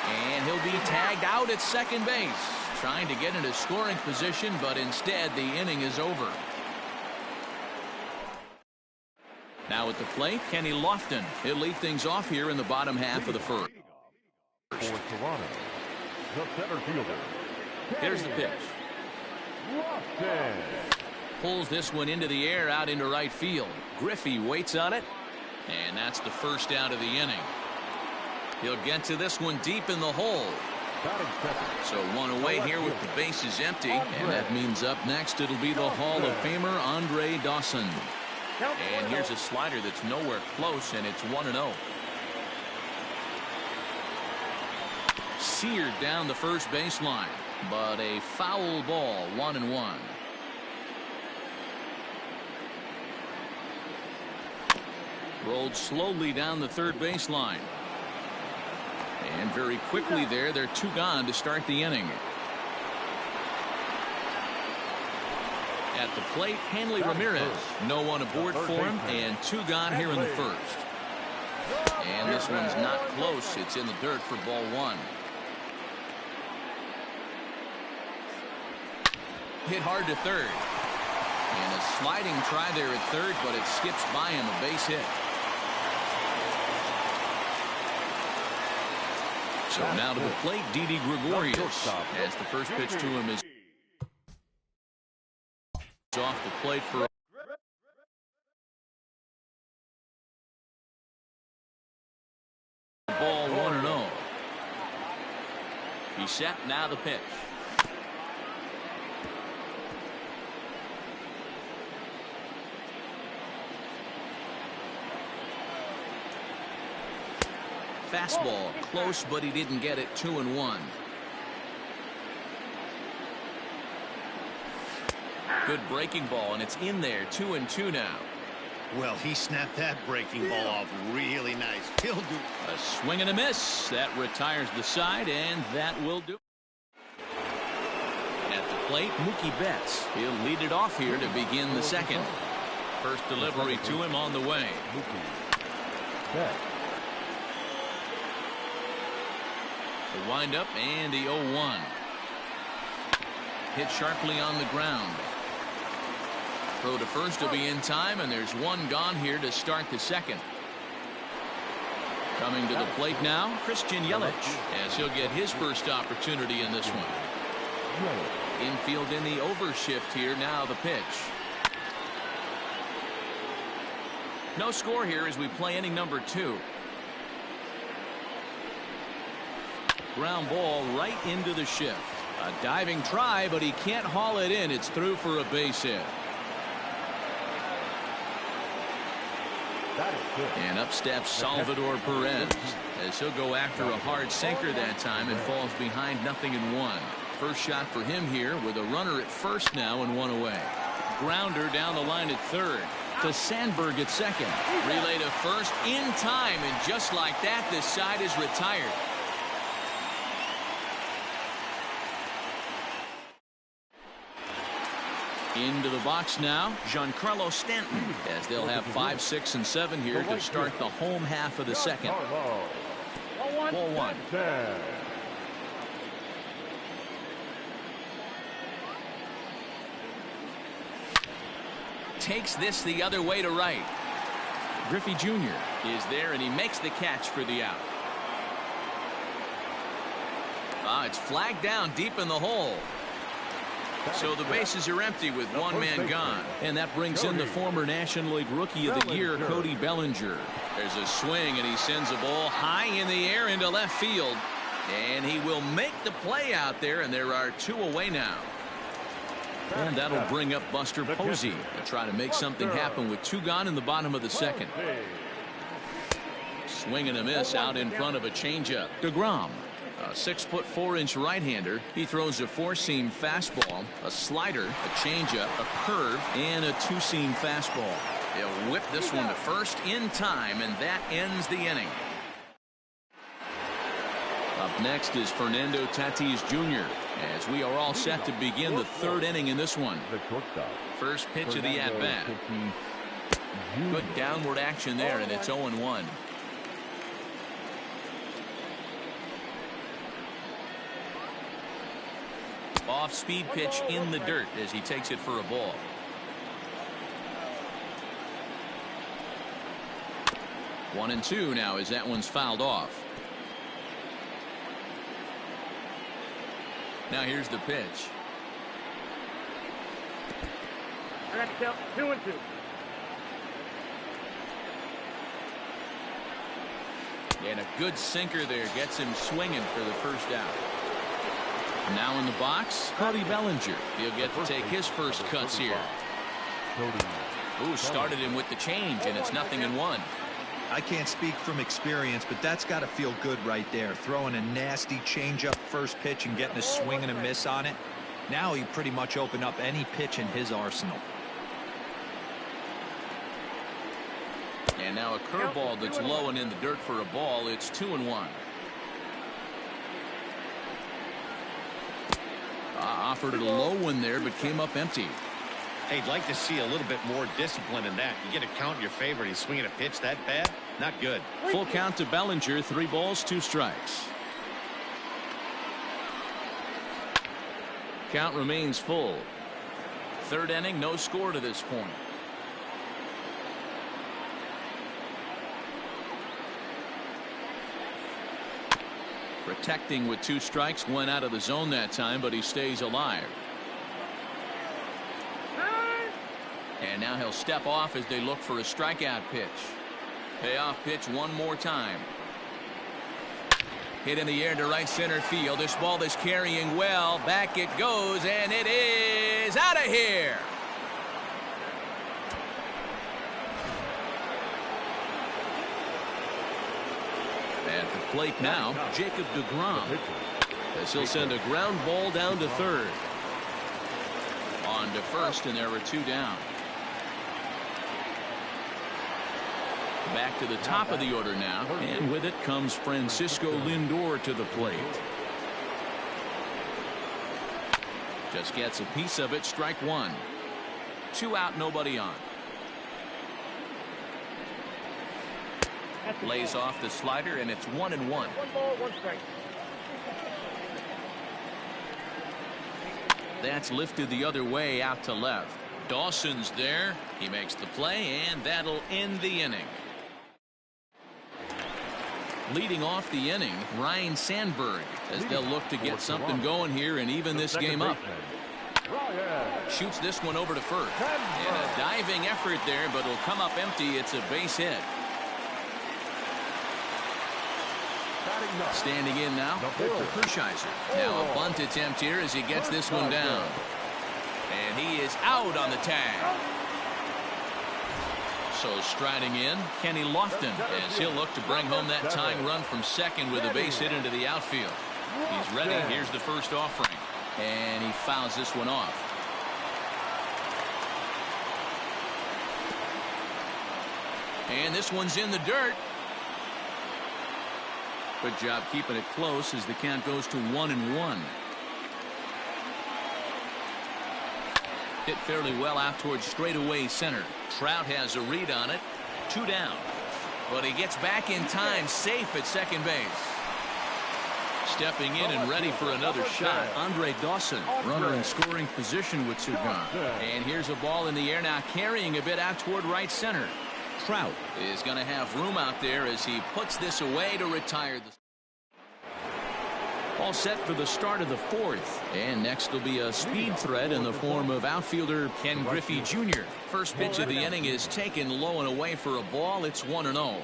Speaker 3: And he'll be tagged out at second base. Trying to get into scoring position, but instead the inning is over. Now at the plate, Kenny Lofton. He'll lead things off here in the bottom half of the first.
Speaker 6: For Toronto, the center fielder.
Speaker 3: Here's the pitch.
Speaker 6: Lofton.
Speaker 3: Pulls this one into the air out into right field. Griffey waits on it, and that's the first out of the inning. He'll get to this one deep in the hole. So one away here with the bases empty, and that means up next it'll be the Hall of Famer Andre Dawson. And here's a slider that's nowhere close, and it's 1-0. Seared down the first baseline, but a foul ball, 1-1. Rolled slowly down the third baseline. And very quickly there, they're 2 gone to start the inning. At the plate, Hanley Ramirez. No one aboard for him, and 2 gone here in the first. And this one's not close. It's in the dirt for ball 1. Hit hard to third. And a sliding try there at third, but it skips by him, a base hit. So now to the plate, Didi Gregorius, as the first pitch to him is off the plate for ball, 1-0. He's set, now the pitch. Fastball close, but he didn't get it. 2-1. Good breaking ball, and it's in there. 2-2 now.
Speaker 4: Well, he snapped that breaking ball off really nice. He'll do
Speaker 3: a swing and a miss. That retires the side, and that will do. At the plate, Mookie Betts. He'll lead it off here to begin the second. First delivery to him on the way. The windup and the 0-1. Hit sharply on the ground. Throw to first will be in time, and there's one gone here to start the second. Coming to the plate now, Christian Yelich, as he'll get his first opportunity in this one. Infield in the overshift here. Now the pitch. No score here as we play inning number 2. Ground ball right into the shift. A diving try, but he can't haul it in. It's through for a base hit. And up steps Salvador Perez as he'll go after a hard sinker that time and falls behind 0-1. First shot for him here with a runner at first now and one away. Grounder down the line at third to Sandberg at second. Relay to first in time, and just like that, this side is retired. Into the box now, Giancarlo Stanton, as they'll have 5, 6, and 7 here to start the home half of the second. Ball one. Takes this the other way to right. Griffey Jr. is there, and he makes the catch for the out. It's flagged down deep in the hole. So the bases are empty with one man gone. And that brings in the former National League Rookie of the Year, Cody Bellinger. There's a swing, and he sends a ball high in the air into left field. And he will make the play out there, and there are 2 away now. And that'll bring up Buster Posey to try to make something happen with 2 gone in the bottom of the second. Swing and a miss out in front of a changeup. DeGrom. A 6'4" right-hander. He throws a 4-seam fastball, a slider, a changeup, a curve, and a 2-seam fastball. He'll whip this one to first in time, and that ends the inning. Up next is Fernando Tatis Jr. as we are all set to begin the 3rd inning in this one. First pitch of the at-bat. Good downward action there, and it's 0-1. Off-speed pitch in the dirt as he takes it for a ball. One and two now as that one's fouled off. Now here's the pitch.
Speaker 2: I got to count 2-2.
Speaker 3: And a good sinker there gets him swinging for the first out. Now in the box, Cody Bellinger. He'll get to take his first cuts here. Ooh, started him with the change, and it's 0-1.
Speaker 5: I can't speak from experience, but that's got to feel good right there. Throwing a nasty changeup first pitch and getting a swing and a miss on it. Now he pretty much opened up any pitch in his arsenal.
Speaker 3: And now a curveball that's low and in the dirt for a ball. It's 2-1. Offered it a low one there, but came up empty.
Speaker 4: Hey, I'd like to see a little bit more discipline in that. You get a count in your favor, and he's swinging a pitch that bad? Not good.
Speaker 3: Full count to Bellinger. 3 balls, 2 strikes. Count remains full. 3rd inning, no score to this point. Protecting with 2 strikes, went out of the zone that time, but he stays alive. And now he'll step off as they look for a strikeout pitch. Payoff pitch one more time. Hit in the air to right center field. This ball is carrying well. Back it goes, and it is out of here. At the plate now, Jacob DeGrom, as he'll send a ground ball down to third. On to first, and there are 2 down. Back to the top of the order now, and with it comes Francisco Lindor to the plate. Just gets a piece of it. Strike 1. 2 out, nobody on. Lays off the slider, and it's 1-1.
Speaker 2: 1 ball, 1 strike.
Speaker 3: That's lifted the other way out to left. Dawson's there. He makes the play, and that'll end the inning. Leading off the inning, Ryan Sandberg, as they'll look to get something going here and even this game up. Shoots this one over to first. And a diving effort there, but it'll come up empty. It's a base hit. Standing in now, Victor Kershiser. Now a bunt attempt here as he gets this one down. And he is out on the tag. So striding in, Kenny Lofton, as he'll look to bring home that tying run from second with a base hit into the outfield. He's ready. Here's the first offering. And he fouls this one off. And this one's in the dirt. Good job keeping it close as the count goes to 1-1. Hit fairly well out towards straightaway center. Trout has a read on it. 2 down. But he gets back in time, safe at second base. Stepping in and ready for another shot, Andre Dawson. Runner in scoring position with 2 gone. And here's a ball in the air now, carrying a bit out toward right center. Trout is going to have room out there as he puts this away to retire the. All set for the start of the 4th. And next will be a speed threat in the form of outfielder Ken Griffey Jr. First pitch of the inning is taken low and away for a ball. It's 1-0.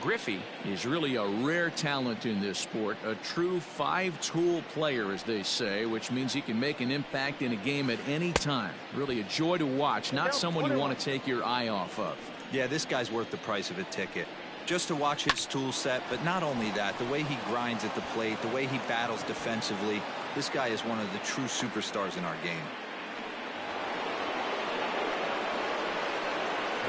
Speaker 3: Griffey is really a rare talent in this sport. A true 5-tool player, as they say, which means he can make an impact in a game at any time. Really a joy to watch. Not someone you want to take your eye off of.
Speaker 5: Yeah, this guy's worth the price of a ticket. Just to watch his tool set, but not only that, the way he grinds at the plate, the way he battles defensively, this guy is one of the true superstars in our game.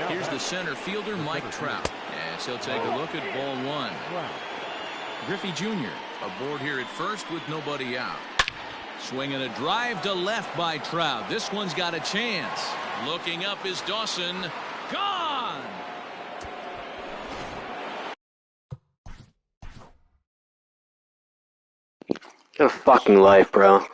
Speaker 3: Here's the center fielder, Mike Trout. As he'll take a look at ball 1. Griffey Jr. aboard here at first with nobody out. Swinging a drive to left by Trout. This one's got a chance. Looking up is Dawson. Gone!
Speaker 8: Get a fucking life, bro.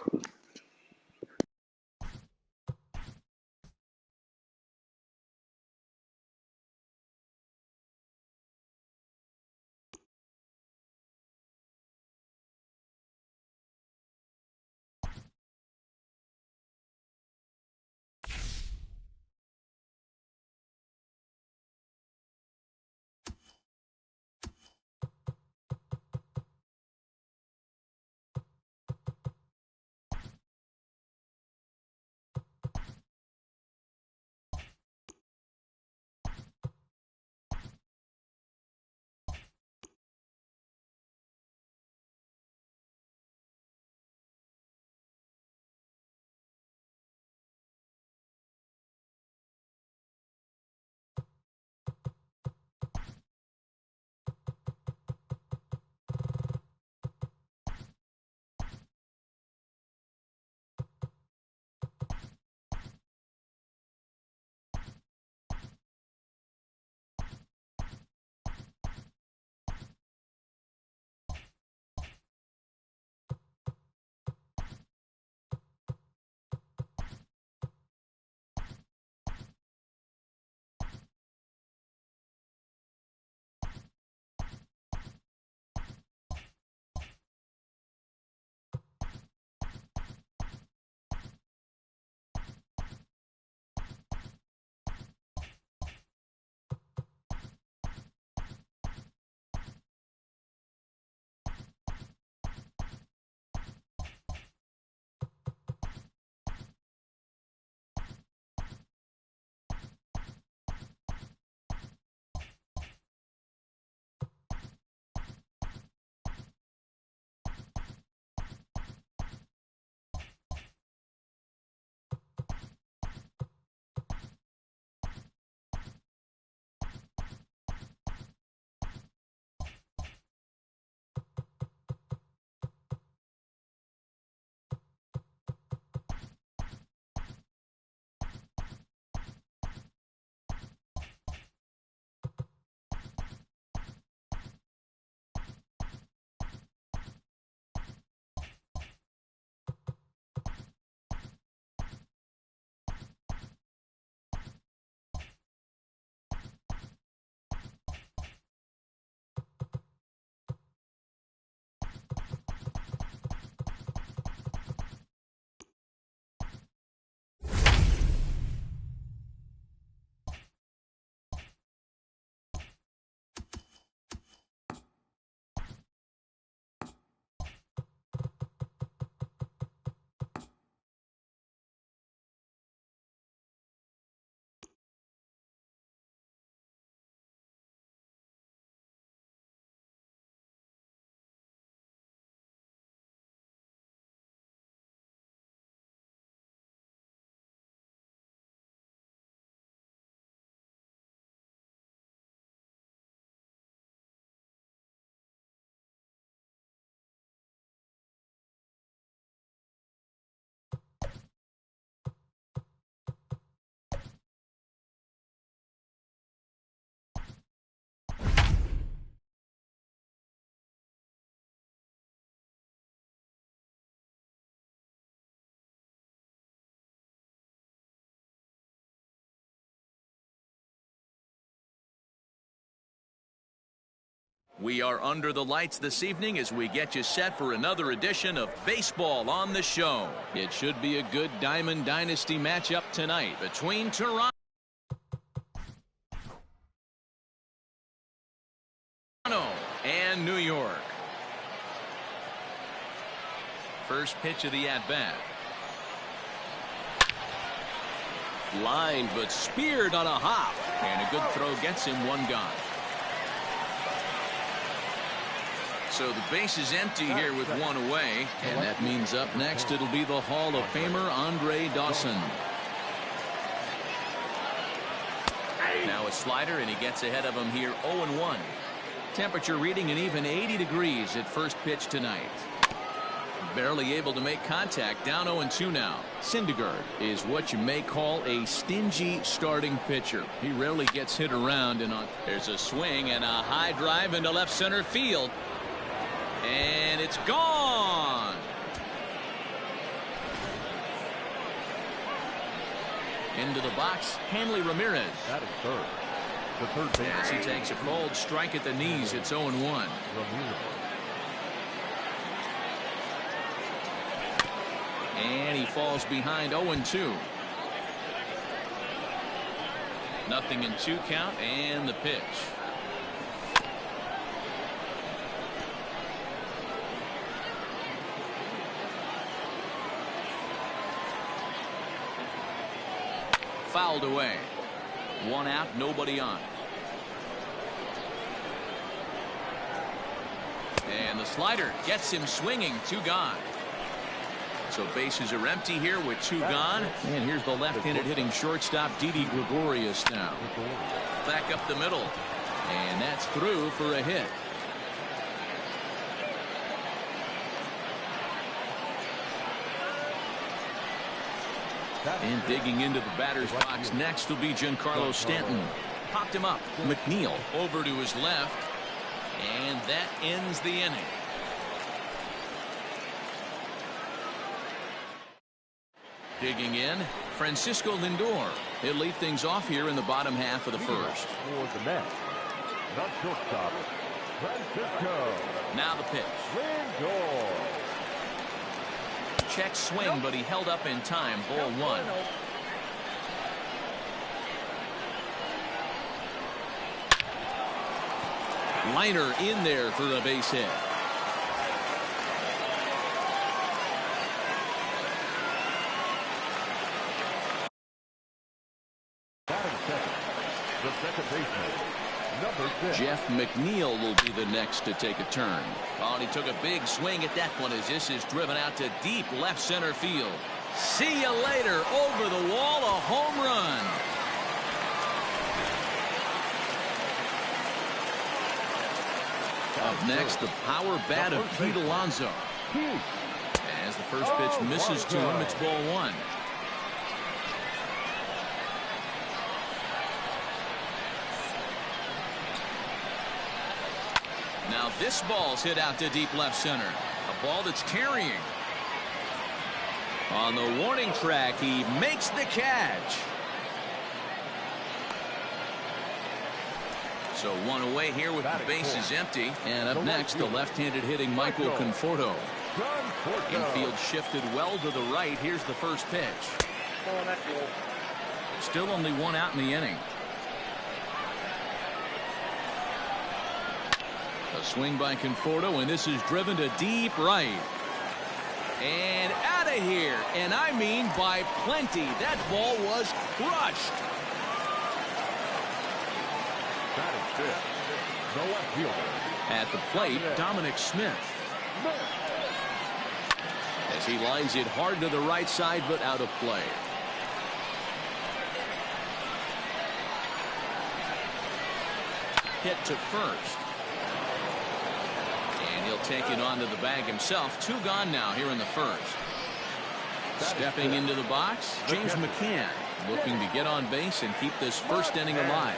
Speaker 3: We are under the lights this evening as we get you set for another edition of Baseball on the Show. It should be a good Diamond Dynasty matchup tonight between Toronto and New York. First pitch of the at-bat.
Speaker 7: Lined but speared on a hop.
Speaker 3: And a good throw gets him one gone. So the base is empty here with one away. And that means up next it'll be the Hall of Famer Andre Dawson. Now a slider, and he gets ahead of him here 0-1. Temperature reading an even 80 degrees at first pitch tonight. Barely able to make contact, down 0-2 now. Syndergaard is what you may call a stingy starting pitcher. He rarely gets hit around, and there's a swing and a high drive into left center field. And it's gone. Into the box, Hanley Ramirez.
Speaker 6: That is third. The third base.
Speaker 3: As he takes a cold strike at the knees, it's 0-1.
Speaker 6: Ramirez.
Speaker 3: And he falls behind 0-2. Nothing in 2 count, and the pitch. Fouled away. 1 out, nobody on. And the slider gets him swinging, 2 gone. So bases are empty here with 2 gone. And here's the left-handed hitting shortstop Didi Gregorius now. Back up the middle. And that's through for a hit. And digging into the batter's box next will be Giancarlo Stanton. Popped him up. McNeil over to his left. And that ends the inning. Digging in, Francisco Lindor. He'll lead things off here in the bottom half of the first.
Speaker 6: Towards the net. Not shortstop. Francisco.
Speaker 3: Now the pitch.
Speaker 6: Lindor.
Speaker 3: Check swing, but he held up in time. Ball 1. Liner in there for a base hit.
Speaker 6: The second baseman, number 6.
Speaker 3: Jeff McNeil will be the next to take a turn. Oh, and he took a big swing at that one as this is driven out to deep left center field. See you later. Over the wall, a home run. Up next, the power bat of Pete Alonso. As the first pitch misses to him, it's ball 1. Now this ball's hit out to deep left center. A ball that's carrying. On the warning track, he makes the catch. So 1 away here with the bases empty. And up next, the left-handed hitting Michael Conforto. Infield shifted well to the right. Here's the first pitch. Still only 1 out in the inning. A swing by Conforto, and this is driven to deep right. And out of here. And I mean by plenty. That ball was crushed.
Speaker 6: That is fifth. The left fielder.
Speaker 3: At the plate, Dominic Smith. As he lines it hard to the right side, but out of play. Hit to first. And he'll take it onto the bag himself. 2 gone now here in the first. Stepping into the box, James McCann looking to get on base and keep this first inning alive.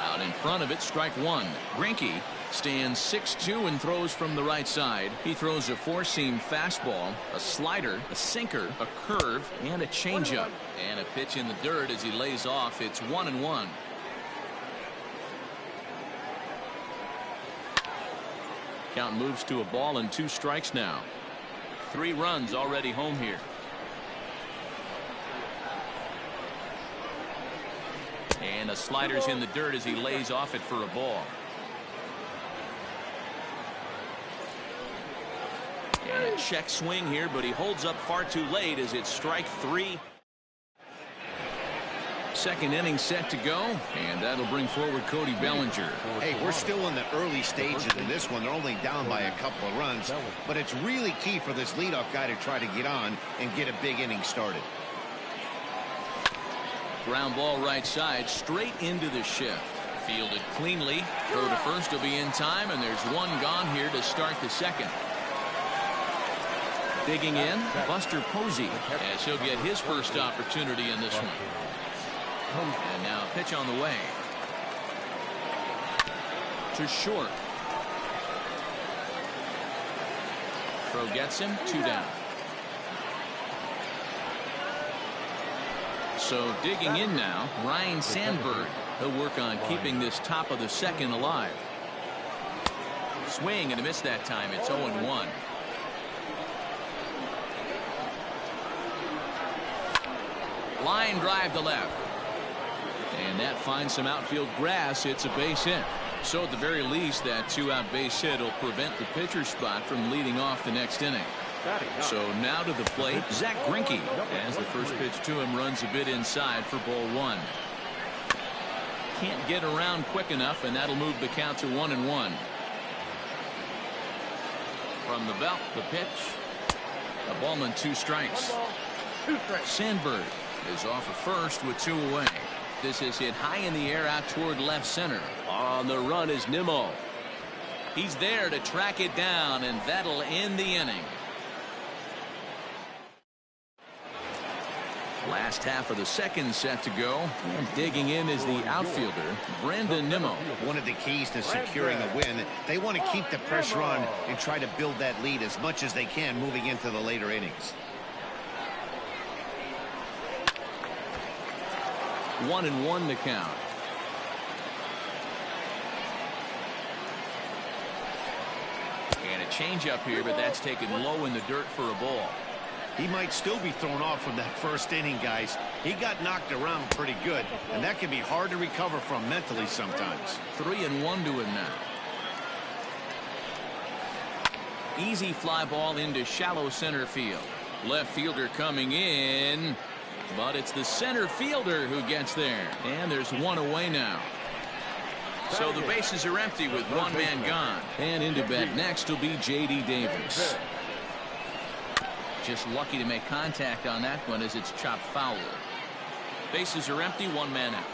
Speaker 3: Out in front of it, strike 1. Greinke stands 6-2 and throws from the right side. He throws a 4-seam fastball, a slider, a sinker, a curve, and a changeup. And a pitch in the dirt as he lays off. It's 1-1. Count moves to a ball and 2 strikes now. 3 runs already home here. And a slider's in the dirt as he lays off it for a ball. And a check swing here, but he holds up far too late as it's strike 3. Second inning set to go, and that'll bring forward Cody Bellinger.
Speaker 4: Hey, we're still in the early stages in this one. They're only down by a couple of runs, but it's really key for this leadoff guy to try to get on and get a big inning started.
Speaker 3: Ground ball right side, straight into the shift. Fielded cleanly. Throw to first will be in time, and there's 1 gone here to start the second. Digging in, Buster Posey, as he'll get his first opportunity in this one. And now a pitch on the way. To short. Throw gets him, 2 down. So digging in now, Ryan Sandberg. He'll work on keeping this top of the second alive. Swing and a miss that time. It's 0-1. Line drive to left. And that finds some outfield grass. It's a base hit. So at the very least, that 2-out base hit will prevent the pitcher spot from leading off the next inning. So now to the plate, Zach Greinke, as the first pitch to him runs a bit inside for ball 1. Can't get around quick enough, and that'll move the count to 1-1. From the belt, the pitch. A ball and 2 strikes. Sandberg is off at first with 2 away. This is hit high in the air out toward left center. On the run is Nimmo. He's there to track it down, and that'll end the inning. Last half of the second set to go. And digging in is the outfielder, Brandon Nimmo.
Speaker 4: One of the keys to securing a win, they want to keep the pressure on and try to build that lead as much as they can moving into the later innings.
Speaker 3: 1-1 to count. And a changeup here, but that's taken low in the dirt for a ball.
Speaker 4: He might still be thrown off from that first inning, guys. He got knocked around pretty good, and that can be hard to recover from mentally sometimes.
Speaker 3: 3-1 to him now. Easy fly ball into shallow center field. Left fielder coming in, but it's the center fielder who gets there. And there's 1 away now. So the bases are empty with 1 man gone. And into bat next will be J.D. Davis. Just lucky to make contact on that one as it's chopped foul. Bases are empty, 1 man out.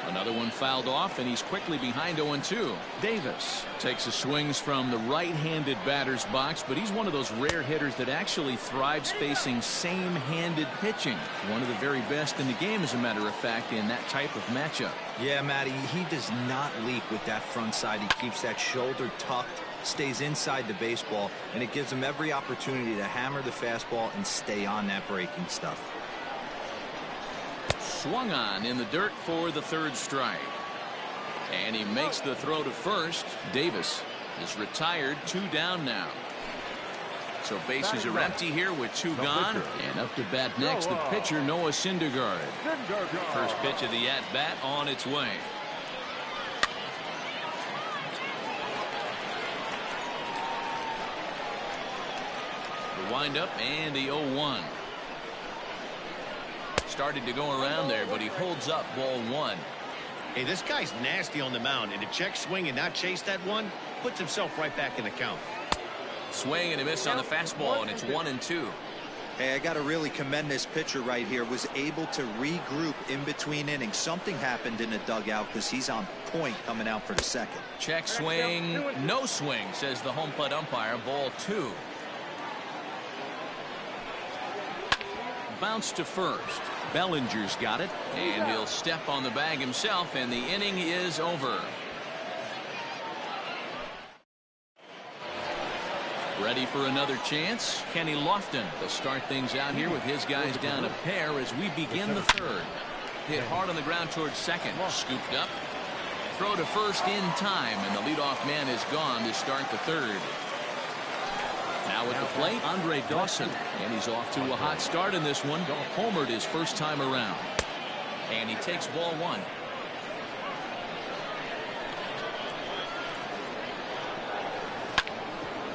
Speaker 3: Another one fouled off, and he's quickly behind 0-2. Davis takes the swings from the right-handed batter's box, but he's one of those rare hitters that actually thrives facing same-handed pitching. One of the very best in the game, as a matter of fact, in that type of matchup.
Speaker 5: Yeah, Matty, he does not leak with that front side. He keeps that shoulder tucked, stays inside the baseball, and it gives him every opportunity to hammer the fastball and stay on that breaking stuff.
Speaker 3: Swung on in the dirt for the 3rd strike. And he makes the throw to first. Davis is retired, 2 down now. So bases are empty here with 2 gone. And up to bat next, the pitcher, Noah Syndergaard. First pitch of the at-bat on its way. The windup and the 0-1. Started to go around there, but he holds up ball 1.
Speaker 4: Hey, this guy's nasty on the mound, and to check swing and not chase that one puts himself right back in the count.
Speaker 3: Swing and a miss on the fastball, and it's 1-2.
Speaker 5: Hey, I got to really commend this pitcher right here. Was able to regroup in between innings. Something happened in the dugout because he's on point coming out for the second.
Speaker 3: Check swing, no swing, says the home plate umpire. Ball 2. Bounce to first. Bellinger's got it, and he'll step on the bag himself, and the inning is over. Ready for another chance? Kenny Lofton to start things out here with his guys down a pair as we begin the 3rd. Hit hard on the ground towards second. Scooped up. throw to first in time, and the leadoff man is gone to start the third. Now at the plate, Andre Dawson, and he's off to a hot start in this one. Homered his first time around, and he takes ball one.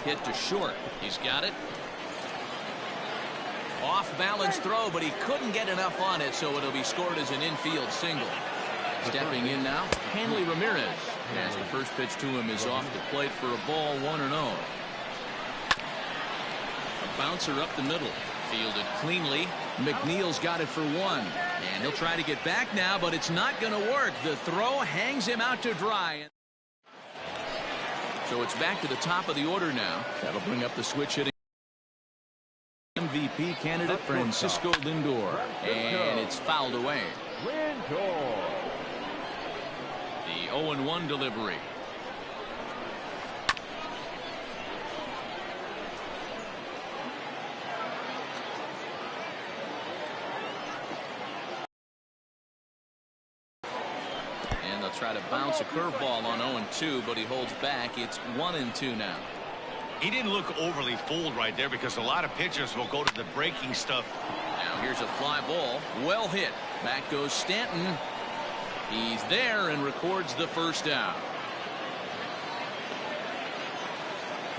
Speaker 3: Hit to short. He's got it. Off balance throw, but he couldn't get enough on it, so it'll be scored as an infield single. Stepping in now, Hanley Ramirez, as the first pitch to him is off the plate for a ball, 1-0. A bouncer up the middle, fielded cleanly. McNeil's got it for one, and he'll try to get back now, but it's not going to work. The throw hangs him out to dry. So it's back to the top of the order now. That'll bring up the switch hitting MVP candidate Francisco Lindor, and it's fouled away. The 0-1 delivery. And they'll try to bounce a curveball on 0-2, but he holds back. It's 1-2 now.
Speaker 4: He didn't look overly fooled right there because a lot of pitchers will go to the breaking stuff.
Speaker 3: Now here's a fly ball. Well hit. Back goes Stanton. He's there and records the first out.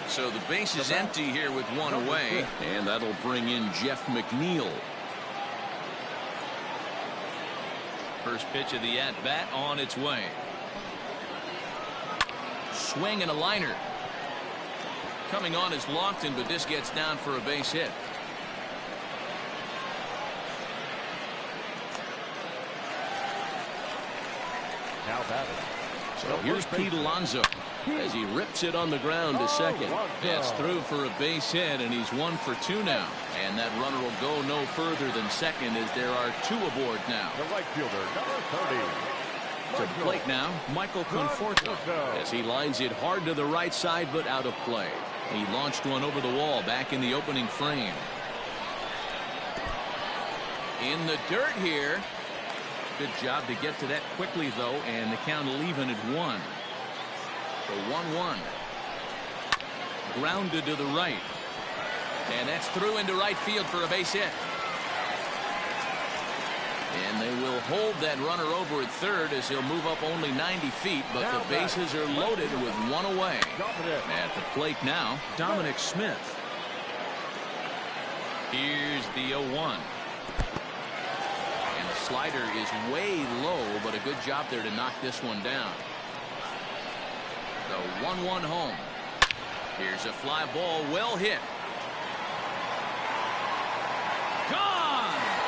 Speaker 3: So the base is empty here with one away, and that'll bring in Jeff McNeil. First pitch of the at-bat on its way. Swing and a liner. Coming on is Lofton, but this gets down for a base hit.
Speaker 6: Now batting.
Speaker 3: So here's Pete Alonso as he rips it on the ground to second. That's through for a base hit, and he's 1 for 2 now. And that runner will go no further than second as there are 2 aboard now.
Speaker 6: The right fielder, number 30.
Speaker 3: To the plate now, Michael Conforto, as he lines it hard to the right side, but out of play. He launched one over the wall back in the opening frame. In the dirt here. Good job to get to that quickly, though, and the count will even at 1. The 1-1. Grounded to the right. And that's through into right field for a base hit. And they will hold that runner over at third as he'll move up only 90 feet, but the bases are loaded with one away. At the plate now, Dominic Smith. Here's the 0-1. And the slider is way low, but a good job there to knock this one down. The 1-1 home. Here's a fly ball, well hit. Gone!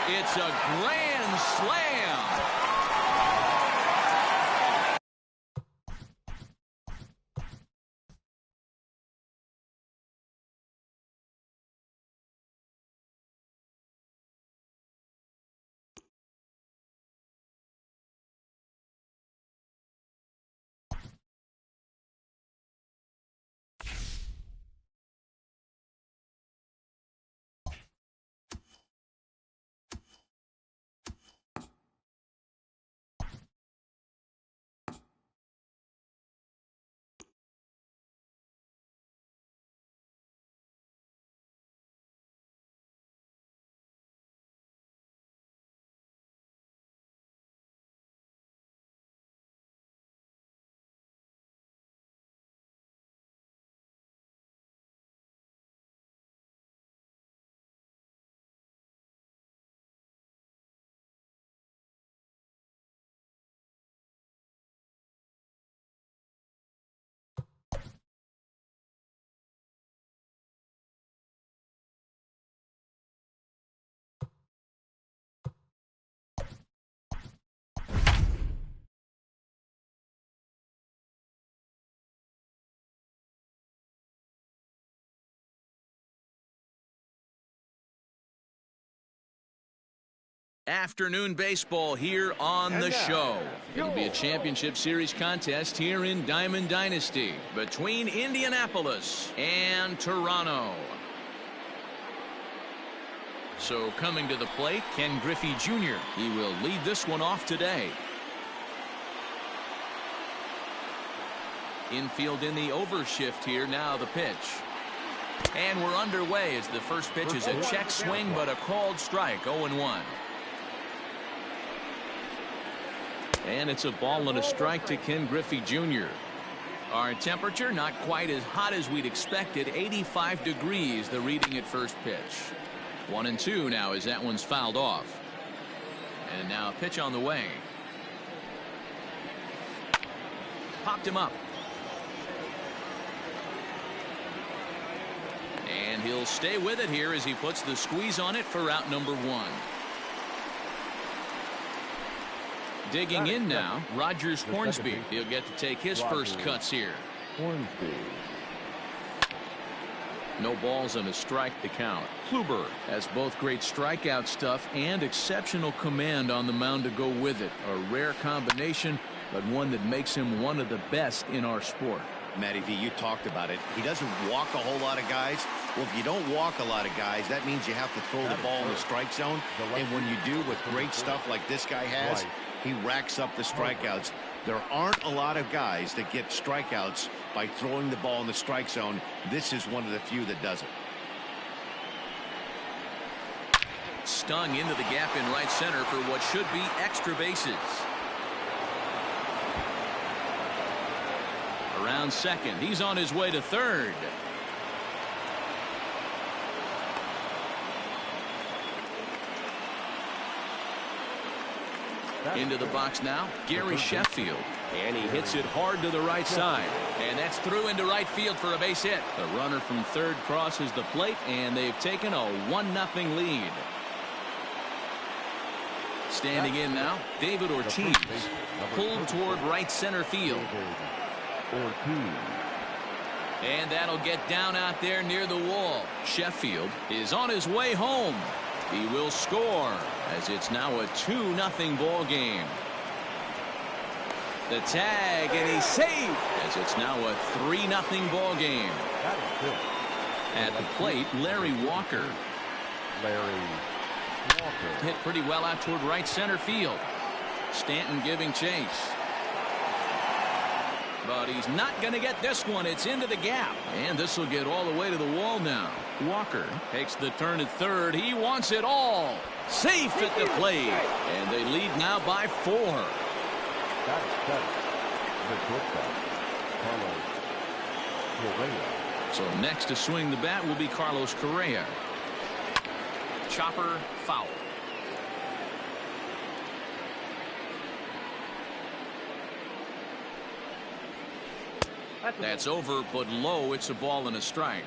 Speaker 3: It's a grand slam. Afternoon baseball here on the show. It'll be a championship series contest here in Diamond Dynasty between Indianapolis and Toronto. So coming to the plate, Ken Griffey Jr. He will lead this one off today. Infield in the overshift here. Now the pitch. And we're underway as the first pitch is a check swing, but a called strike. 0-1. And it's a ball and a strike to Ken Griffey Jr. Our temperature not quite as hot as we'd expected. 85 degrees the reading at first pitch. 1-2 now as that one's fouled off. And now a pitch on the way. Popped him up. And he'll stay with it here as he puts the squeeze on it for out number 1. Digging in now, Rogers Hornsby. He'll get to take his first cuts here.
Speaker 6: Hornsby.
Speaker 3: No balls and a strike to count. Kluber has both great strikeout stuff and exceptional command on the mound to go with it. A rare combination, but one that makes him one of the best in our sport.
Speaker 4: Matty V, you talked about it. He doesn't walk a whole lot of guys. Well, if you don't walk a lot of guys, that means you have to throw the ball in the strike zone. And when you do with great stuff like this guy has, he racks up the strikeouts. There aren't a lot of guys that get strikeouts by throwing the ball in the strike zone. This is one of the few that does it.
Speaker 3: Stung into the gap in right center for what should be extra bases. Around second. He's on his way to third. Into the box now, Gary Sheffield. And he hits it hard to the right side. And that's through into right field for a base hit. The runner from third crosses the plate, and they've taken a 1-0 lead. Standing in now, David Ortiz. Pulled toward right center field. And that'll get down out there near the wall. Sheffield is on his way home. He will score as it's now a 2-0 ball game. The tag, and he's safe as it's now a 3-0 ball game. At the plate, Larry Walker. Hit pretty well out toward right center field. Stanton giving chase. But he's not going to get this one. It's into the gap. And this will get all the way to the wall now. Walker takes the turn at third. He wants it all. Safe at the plate. And they lead now by 4. So next to swing the bat will be Carlos Correa. Chopper foul. That's over, but low. It's a ball and a strike.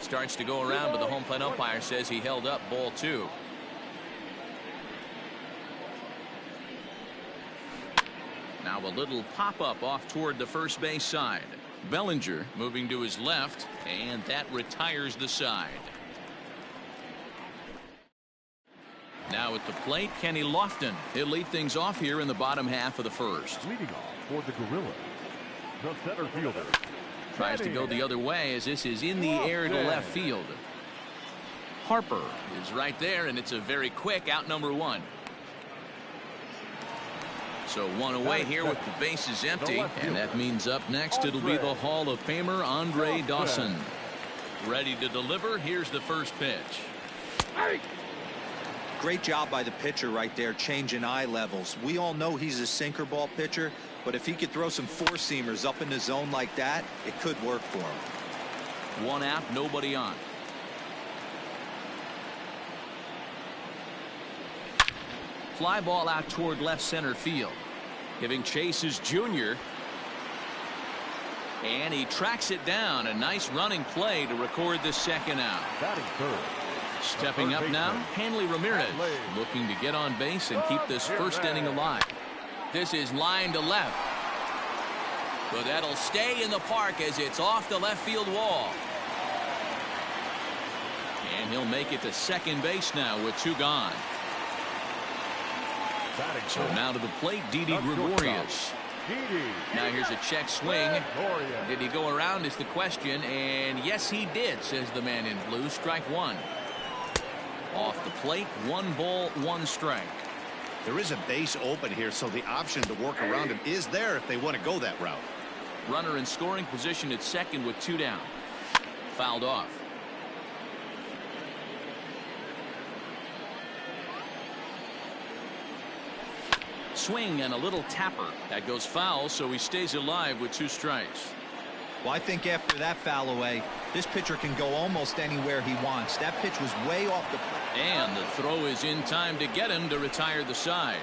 Speaker 3: Starts to go around, but the home plate umpire says he held up ball 2. Now a little pop-up off toward the first base side. Bellinger moving to his left, and that retires the side. Now at the plate, Kenny Lofton. He'll lead things off here in the bottom half of the first.
Speaker 6: Leading off for the Gorillas, the center fielder.
Speaker 3: Tries to go the other way as this is in the air to left field. Harper is right there, and it's a very quick out number 1. So 1 away here with the bases empty, and that means up next it'll be the Hall of Famer Andre Dawson. Ready to deliver. Here's the first pitch.
Speaker 5: Great job by the pitcher right there, changing eye levels. We all know he's a sinker ball pitcher, but if he could throw some four-seamers up in the zone like that, it could work for him.
Speaker 3: 1 out, nobody on. Fly ball out toward left center field. Giving chase is Junior. And he tracks it down. A nice running play to record the second out.
Speaker 6: Batting third.
Speaker 3: Stepping up now, Hanley Ramirez, looking to get on base and keep this first inning alive. This is line to left. But that'll stay in the park as it's off the left field wall. And he'll make it to second base now with 2 gone. So now to the plate, Didi Gregorius. Now here's a check swing. Did he go around is the question, and yes he did, says the man in blue. Strike 1. Off the plate, 1 ball, 1 strike.
Speaker 4: There is a base open here, so the option to work around him is there if they want to go that route.
Speaker 3: Runner in scoring position at second with 2 down. Fouled off. Swing and a little tapper. That goes foul, so he stays alive with 2 strikes.
Speaker 5: Well, I think after that foul away, this pitcher can go almost anywhere he wants. That pitch was way off the plate.
Speaker 3: And the throw is in time to get him to retire the side.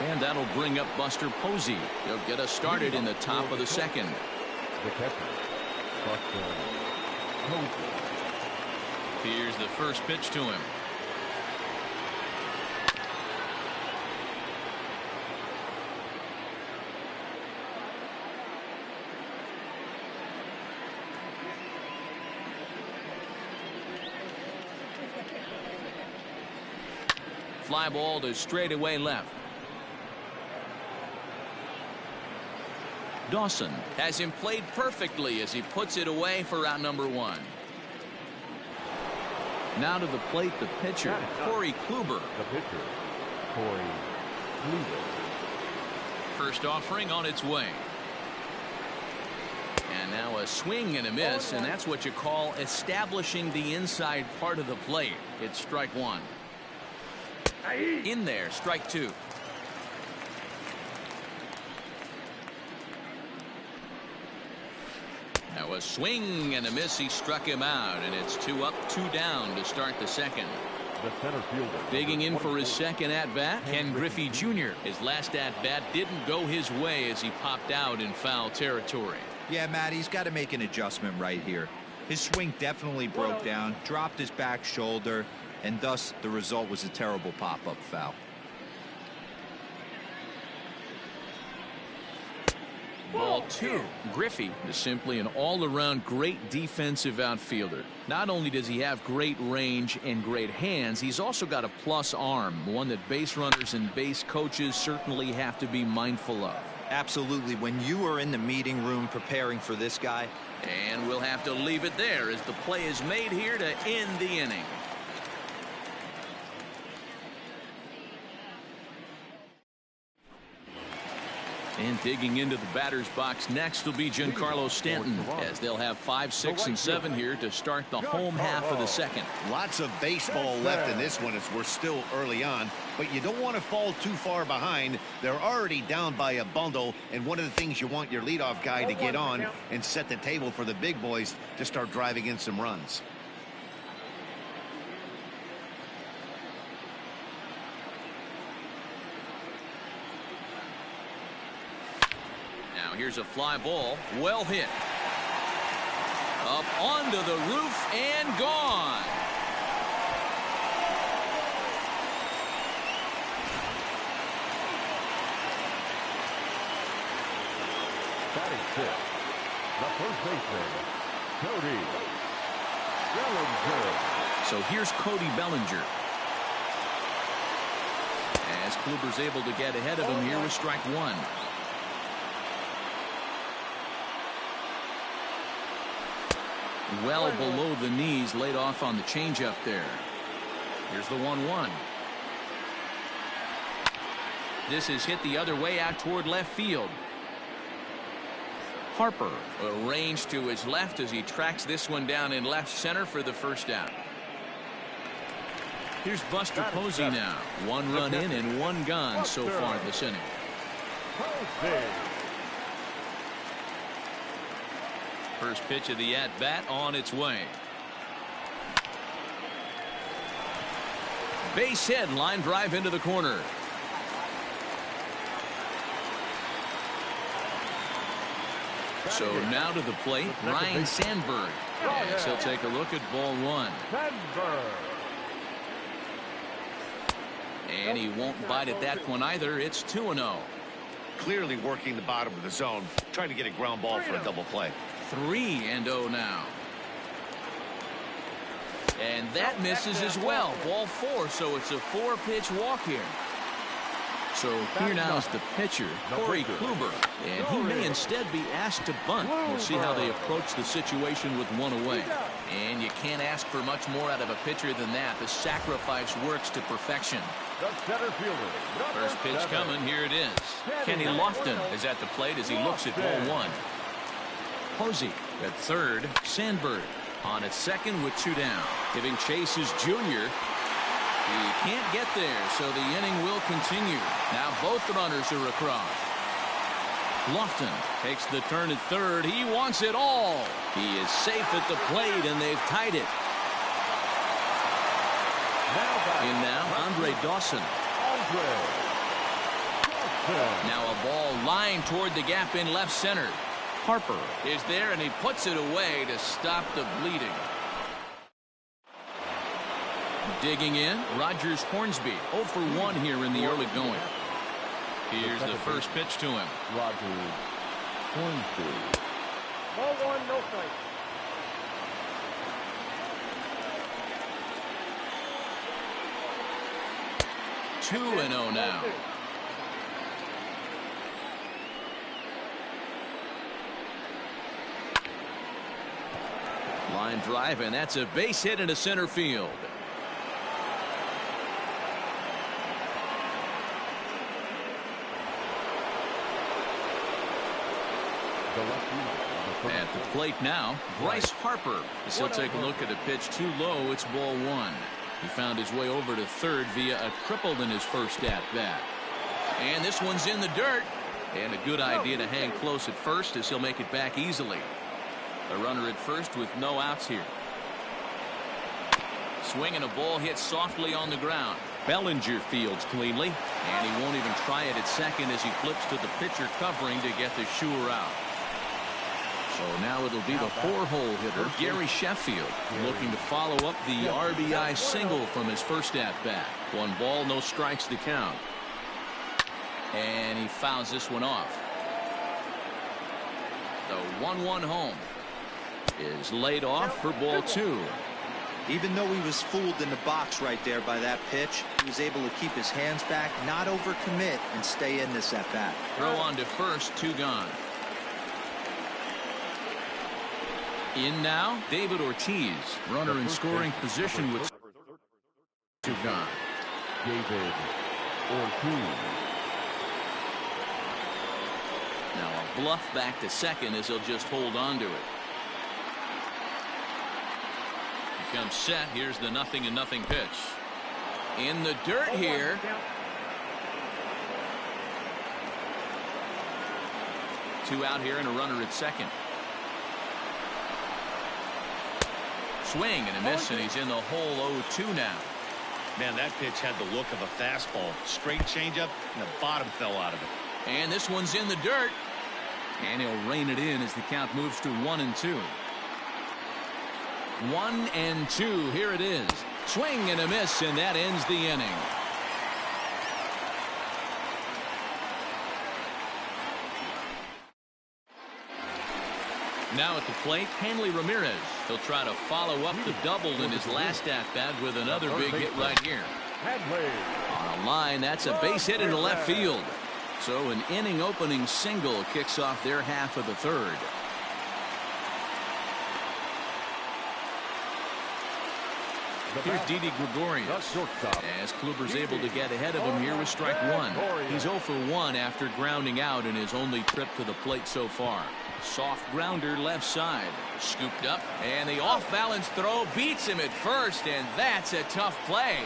Speaker 3: And that'll bring up Buster Posey. He'll get us started in the top of the second.
Speaker 6: The catcher, Buster Posey.
Speaker 3: Here's the first pitch to him. Fly ball to straightaway left. Dawson has him played perfectly as he puts it away for out number 1. Now to the plate, the pitcher, Corey Kluber.
Speaker 6: The pitcher, Corey Kluber.
Speaker 3: First offering on its way. And now a swing and a miss, and that's what you call establishing the inside part of the plate. It's strike 1. In there, strike 2. Now a swing and a miss. He struck him out, and it's 2 up, 2 down to start the second.
Speaker 6: The center fielder.
Speaker 3: Digging in for his second at-bat, Ken Griffey Jr. His last at-bat didn't go his way as he popped out in foul territory.
Speaker 5: Yeah, Matt, he's got to make an adjustment right here. His swing definitely broke down, dropped his back shoulder, and thus the result was a terrible pop-up foul.
Speaker 3: Ball 2. Griffey is simply an all-around great defensive outfielder. Not only does he have great range and great hands, he's also got a plus arm, one that base runners and base coaches certainly have to be mindful of.
Speaker 5: Absolutely. When you are in the meeting room preparing for this guy.
Speaker 3: And we'll have to leave it there as the play is made here to end the inning. And digging into the batter's box next will be Giancarlo Stanton, as they'll have 5, 6, and 7 here to start the home half of the second.
Speaker 4: Lots of baseball left in this one as we're still early on, but you don't want to fall too far behind. They're already down by a bundle, and one of the things you want your leadoff guy to get on and set the table for the big boys to start driving in some runs.
Speaker 3: Here's a fly ball, well hit. Up onto the roof and gone.
Speaker 6: Batting 6, the first baseman, Cody Bellinger.
Speaker 3: So here's Cody Bellinger. As Kluber's able to get ahead of him here with strike 1. Well below the knees, laid off on the changeup there. Here's the 1-1. This is hit the other way out toward left field. Harper arranged to his left as he tracks this one down in left center for the first out. Here's Buster Posey now. 1 run in and 1 gone so far this inning. First pitch of the at-bat on its way. Base hit, line drive into the corner. So now to the plate, Ryan Sandberg. As he'll take a look at ball 1. And he won't bite at that one either. It's 2-0.
Speaker 4: Clearly working the bottom of the zone, trying to get a ground ball for a double play.
Speaker 3: 3-0 now. And that misses as well. Ball 4, so it's a 4-pitch walk here. So here now is the pitcher, Corey Kluber, and he may instead be asked to bunt. We'll see how they approach the situation with one away. And you can't ask for much more out of a pitcher than that. The sacrifice works to perfection.
Speaker 6: The center fielder.
Speaker 3: First pitch coming. Here it is. Kenny Lofton is at the plate as he looks at ball one. Posey at third. Sandberg on at second with 2 down. Giving chase is Junior. He can't get there, so the inning will continue. Now both runners are across. Lofton takes the turn at third. He wants it all. He is safe at the plate, and they've tied it. In now, Andre Dawson. Now a ball lined toward the gap in left center. Harper is there, and he puts it away to stop the bleeding. Digging in, Rogers Hornsby, 0 for 1 here in the early going. Here's the first pitch to him.
Speaker 6: Rogers Hornsby.
Speaker 2: Ball 1, no strike.
Speaker 3: 2-0 now. Line drive, and that's a base hit into center field. At the plate now, Bryce Harper. As he'll take a look at a pitch too low, it's ball 1. He found his way over to third via a triple in his first at-bat. And this one's in the dirt. And a good idea to hang close at first as he'll make it back easily. A runner at first with no outs here. Swinging a ball hit softly on the ground. Bellinger fields cleanly, and he won't even try it at second as he flips to the pitcher covering to get the sure out. So now it'll be the 4-hole hitter, Gary Sheffield, looking to follow up the RBI single from his first at-bat. 1 ball, no strikes the count. And he fouls this one off. The 1-1 home is laid off for ball 2.
Speaker 5: Even though he was fooled in the box right there by that pitch, he was able to keep his hands back, not overcommit, and stay in this at-bat.
Speaker 3: Throw on to first, 2 gone. In now, David Ortiz, runner in scoring position with 2 gone.
Speaker 6: David Ortiz.
Speaker 3: Now a bluff back to second as he'll just hold on to it. He comes set. Here's the 0-0 pitch. In the dirt here. Two out here and a runner at second. Swing and a miss, and he's in the hole 0-2 now.
Speaker 4: Man, that pitch had the look of a fastball. Straight changeup, and the bottom fell out of it.
Speaker 3: And this one's in the dirt. And he'll rein it in as the count moves to 1-2. 1-2. Here it is. Swing and a miss, and that ends the inning. Now at the plate, Hanley Ramirez. He'll try to follow up the double in his last at-bat with another big hit right here. On a line, that's a base hit into left field. So an inning-opening single kicks off their half of the third. Here's Didi Gregorius as Kluber's able to get ahead of him here with strike 1. He's 0 for 1 after grounding out in his only trip to the plate so far. Soft grounder left side. Scooped up, and the off-balance throw beats him at first, and that's a tough play.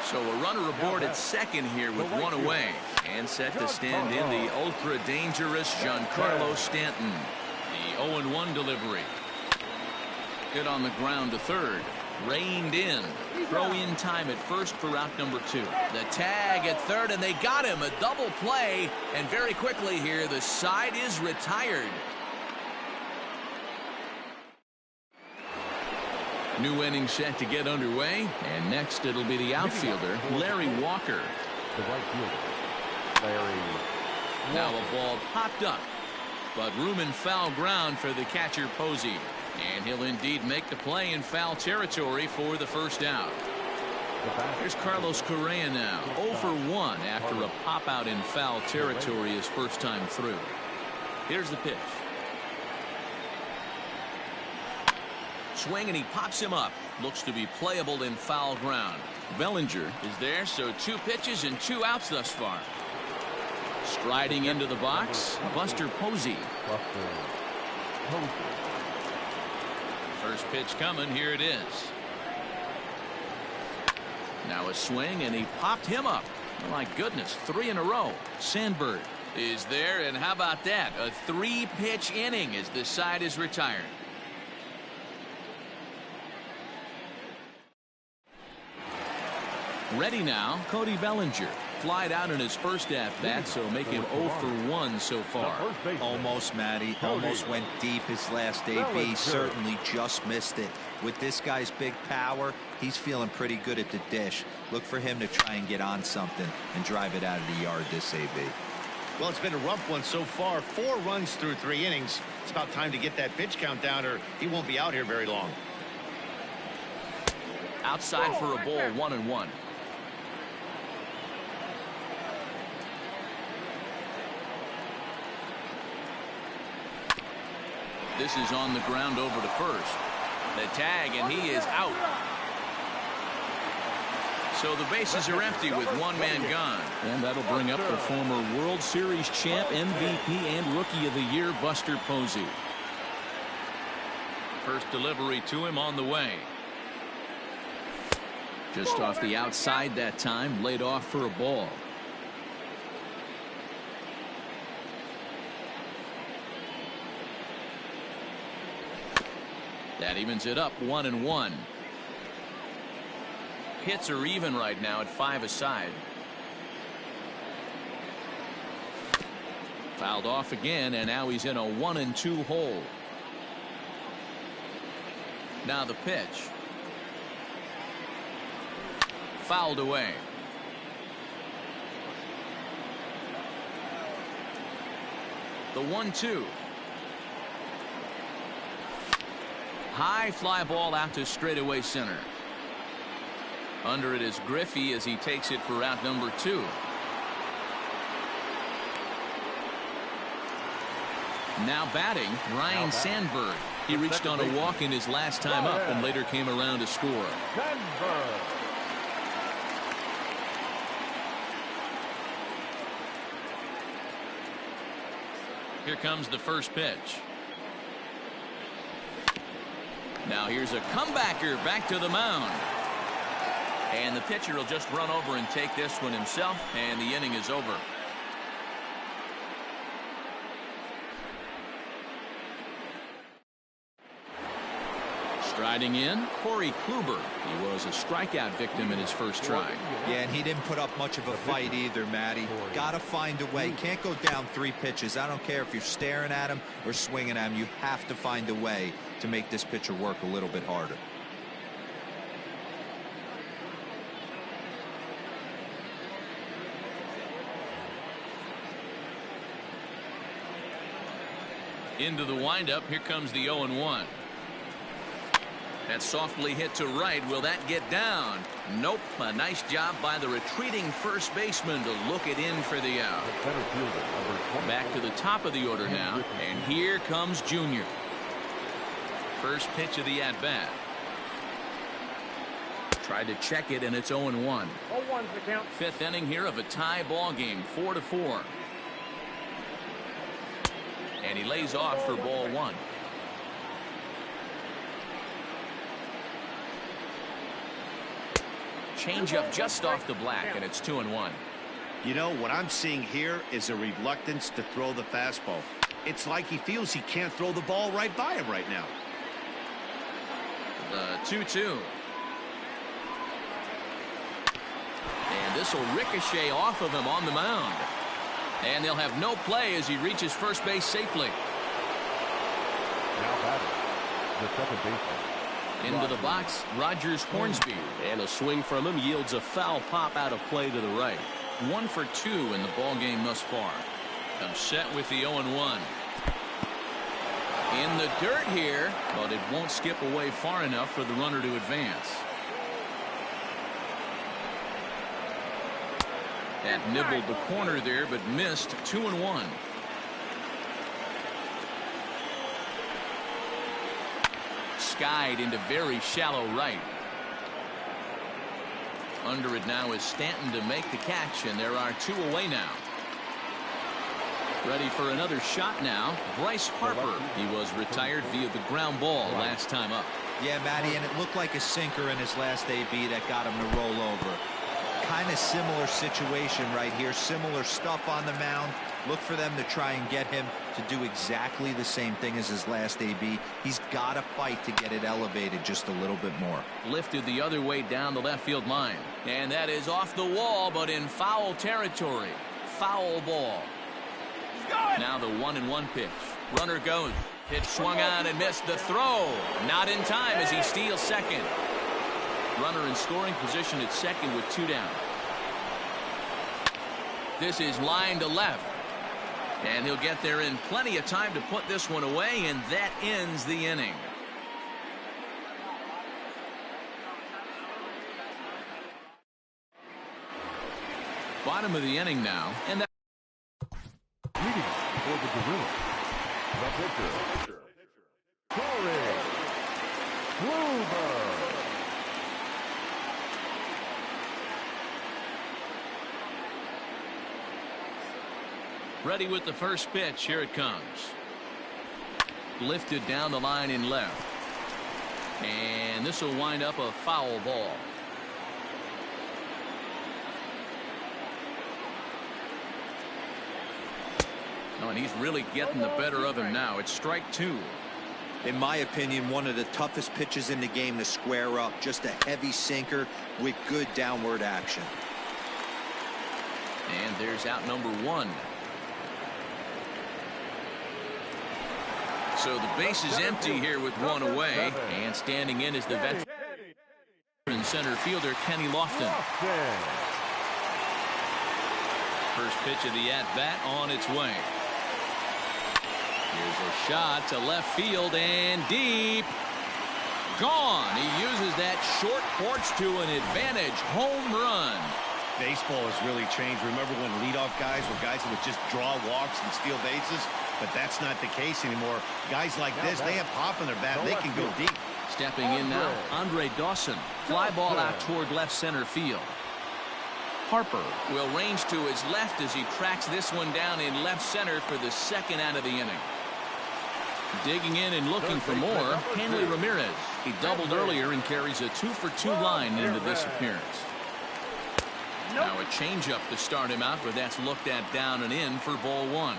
Speaker 3: So a runner aboard at second here with 1 away. And set to stand in the ultra-dangerous Giancarlo Stanton. The 0-1 delivery. Hit on the ground to third. Reined in. Throw in time at first for out number 2. The tag at third, and they got him. A double play, and very quickly here, the side is retired. New inning set to get underway, and next it'll be the outfielder, Larry Walker.
Speaker 6: The right fielder, Larry Walker.
Speaker 3: Now a ball popped up, but room in foul ground for the catcher Posey. And he'll indeed make the play in foul territory for the first out. Here's Carlos Correa now. 0 for 1 after a pop out in foul territory his first time through. Here's the pitch. Swing, and he pops him up. Looks to be playable in foul ground. Bellinger is there, so 2 pitches and 2 outs thus far. Striding into the box, Buster Posey. First pitch coming. Here it is. Now a swing, and he popped him up. Oh, my goodness, 3 in a row. Sandberg is there, and how about that? A 3-pitch inning as the side is retired. Ready now, Cody Bellinger. Flied out in his first at-bat, so make him 0 for 1 so far.
Speaker 5: Almost, Matty. Almost went deep his last AB. Certainly just missed it. With this guy's big power, he's feeling pretty good at the dish. Look for him to try and get on something and drive it out of the yard this AB.
Speaker 4: Well, it's been a rough one so far. 4 runs through 3 innings. It's about time to get that pitch count down, or he won't be out here very long.
Speaker 3: Outside for a ball, 1-1. This is on the ground over to first. The tag, and he is out. So the bases are empty with 1 man gone. And that'll bring up the former World Series champ, MVP, and Rookie of the Year, Buster Posey. First delivery to him on the way. Just off the outside that time, laid off for a ball. That evens it up, 1-1. Hits are even right now at 5 aside. Fouled off again, and now he's in a 1-2 hole. Now the pitch. Fouled away. The 1-2. High fly ball out to straightaway center. Under it is Griffey as he takes it for out number 2. Now batting, Ryan Sandberg. He reached on a walk in his last time up and later came around to score. Here comes the first pitch. Now here's a comebacker back to the mound. And the pitcher will just run over and take this one himself, and the inning is over. Striding in, Corey Kluber. He was a strikeout victim in his first try.
Speaker 5: Yeah, and he didn't put up much of a fight either, Matty. Got to find a way. Can't go down 3 pitches. I don't care if you're staring at him or swinging at him. You have to find a way to make this pitcher work a little bit harder.
Speaker 3: Into the windup. Here comes the 0-1. That softly hit to right. Will that get down? Nope. A nice job by the retreating first baseman to look it in for the out. Back to the top of the order now. And here comes Junior. First pitch of the at-bat. Tried to check it, and it's 0-1.
Speaker 2: 0-1's the count.
Speaker 3: 5th inning here of a tie ball game, 4-4. And he lays off for ball 1. Change up just off the black, and it's 2-1.
Speaker 4: You know, what I'm seeing here is a reluctance to throw the fastball. It's like he feels he can't throw the ball right by him right now.
Speaker 3: The 2-2. And this will ricochet off of him on the mound. And they'll have no play as he reaches first base safely.
Speaker 6: Now batting, the second baseman.
Speaker 3: Into the box, Rogers Hornsby.
Speaker 7: And a swing from him yields a foul pop out of play to the right.
Speaker 3: 1 for 2 in the ball game thus far. I'm set with the 0-1. In the dirt here, but it won't skip away far enough for the runner to advance. That nibbled the corner there, but missed 2-1. Skied into very shallow right. Under it now is Stanton to make the catch, and there are 2 away now. Ready for another shot now, Bryce Harper. He was retired via the ground ball last time up.
Speaker 5: Yeah, Matty, and it looked like a sinker in his last AB that got him to roll over. Kind of similar situation right here. Similar stuff on the mound. Look for them to try and get him to do exactly the same thing as his last AB. He's got to fight to get it elevated just a little bit more.
Speaker 3: Lifted the other way down the left field line. And that is off the wall, but in foul territory. Foul ball. Now the 1-1 pitch. Runner goes. Pitch swung on and missed the throw. Not in time as he steals second. Runner in scoring position at second with 2 down. This is line to left. And he'll get there in plenty of time to put this one away, and that ends the inning. Bottom of the inning now, and that
Speaker 6: Leading for the Gorillas, the pitcher, Corey Kluber.
Speaker 3: ready with the first pitch. Here it comes. Lifted down the line in left. And this will wind up a foul ball. Oh, and he's really getting the better of him now. It's strike 2.
Speaker 5: In my opinion, one of the toughest pitches in the game to square up. Just a heavy sinker with good downward action.
Speaker 3: And there's out number 1. So the base is empty here with 1 away. And standing in is the veteran center fielder, Kenny Lofton. First pitch of the at-bat on its way. Here's a shot to left field and deep. Gone. He uses that short porch to an advantage home run.
Speaker 4: Baseball has really changed. Remember when leadoff guys were guys that would just draw walks and steal bases? But that's not the case anymore. Guys like this, they have pop in their bat. They can go deep.
Speaker 3: Stepping in now, Andre Dawson. Fly ball out toward left center field. Harper will range to his left as he tracks this one down in left center for the second out of the inning. Digging in and looking for more, Hanley Ramirez. He doubled earlier and carries a 2-for-2 line into this appearance. Now a changeup to start him out, but that's looked at down and in for ball 1.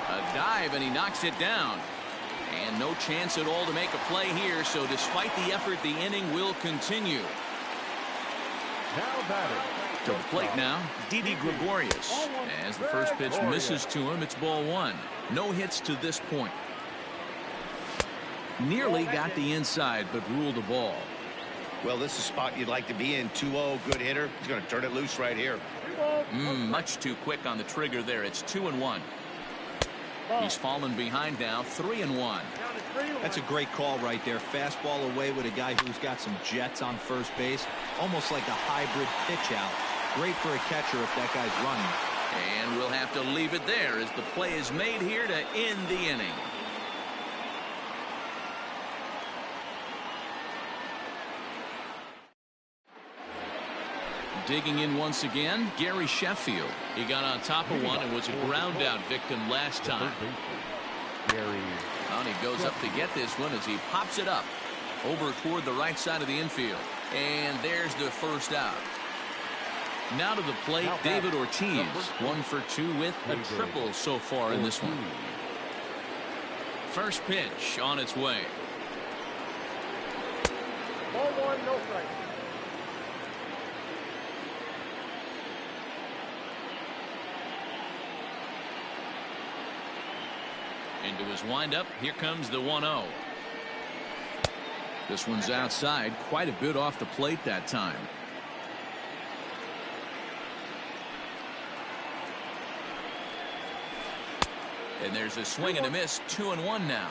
Speaker 3: A dive, and he knocks it down. And no chance at all to make a play here, so despite the effort, the inning will continue.
Speaker 6: Now batting.
Speaker 3: To the plate now, Didi Gregorius. As the first pitch misses to him, it's ball 1. No hits to this point. Nearly got the inside, but ruled a ball.
Speaker 4: Well, this is a spot you'd like to be in. 2-0, good hitter. He's going to turn it loose right here.
Speaker 3: Much too quick on the trigger there. It's 2-1. He's fallen behind now, 3-1.
Speaker 5: That's a great call right there. Fastball away with a guy who's got some jets on first base. Almost like a hybrid pitch out. Great for a catcher if that guy's running.
Speaker 3: And we'll have to leave it there as the play is made here to end the inning. Digging in once again, Gary Sheffield. He got on top of one and was a ground out victim last time. Well, he goes up to get this one as he pops it up over toward the right side of the infield. And there's the first out. Now to the plate, David Ortiz. 1 for 2 with a triple so far in this one. First pitch on its way.
Speaker 2: Ball 1, no strike.
Speaker 3: Into his windup. Here comes the 1-0. This one's outside, quite a bit off the plate that time. And there's a swing and a miss. 2-1 now.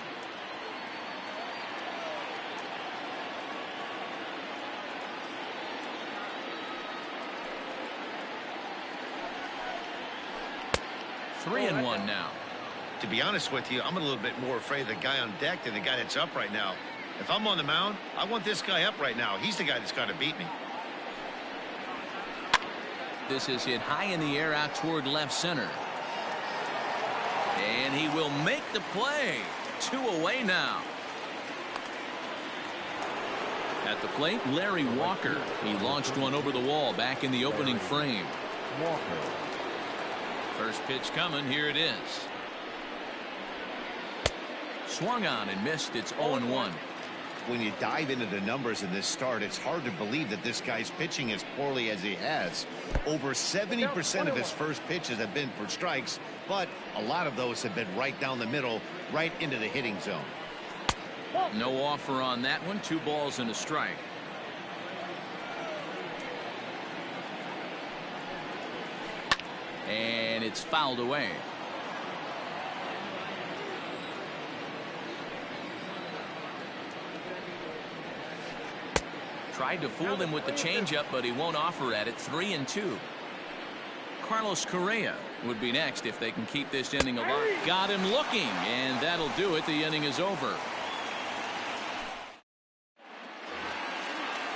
Speaker 3: 3-1 now.
Speaker 4: To be honest with you, I'm a little bit more afraid of the guy on deck than the guy that's up right now. If I'm on the mound, I want this guy up right now. He's the guy that's got to beat me.
Speaker 3: This is hit high in the air out toward left center. And he will make the play. 2 away now. At the plate, Larry Walker. He launched one over the wall back in the opening frame.
Speaker 6: Walker.
Speaker 3: First pitch coming. Here it is. Swung on and missed. It's 0-1.
Speaker 4: When you dive into the numbers in this start, it's hard to believe that this guy's pitching as poorly as he has. Over 70% of his first pitches have been for strikes, but a lot of those have been right down the middle, right into the hitting zone.
Speaker 3: No offer on that one. 2 balls and a strike. And it's fouled away. Tried to fool him with the changeup, but he won't offer at it. 3-2. Carlos Correa would be next if they can keep this inning alive. Got him looking, and that'll do it. The inning is over.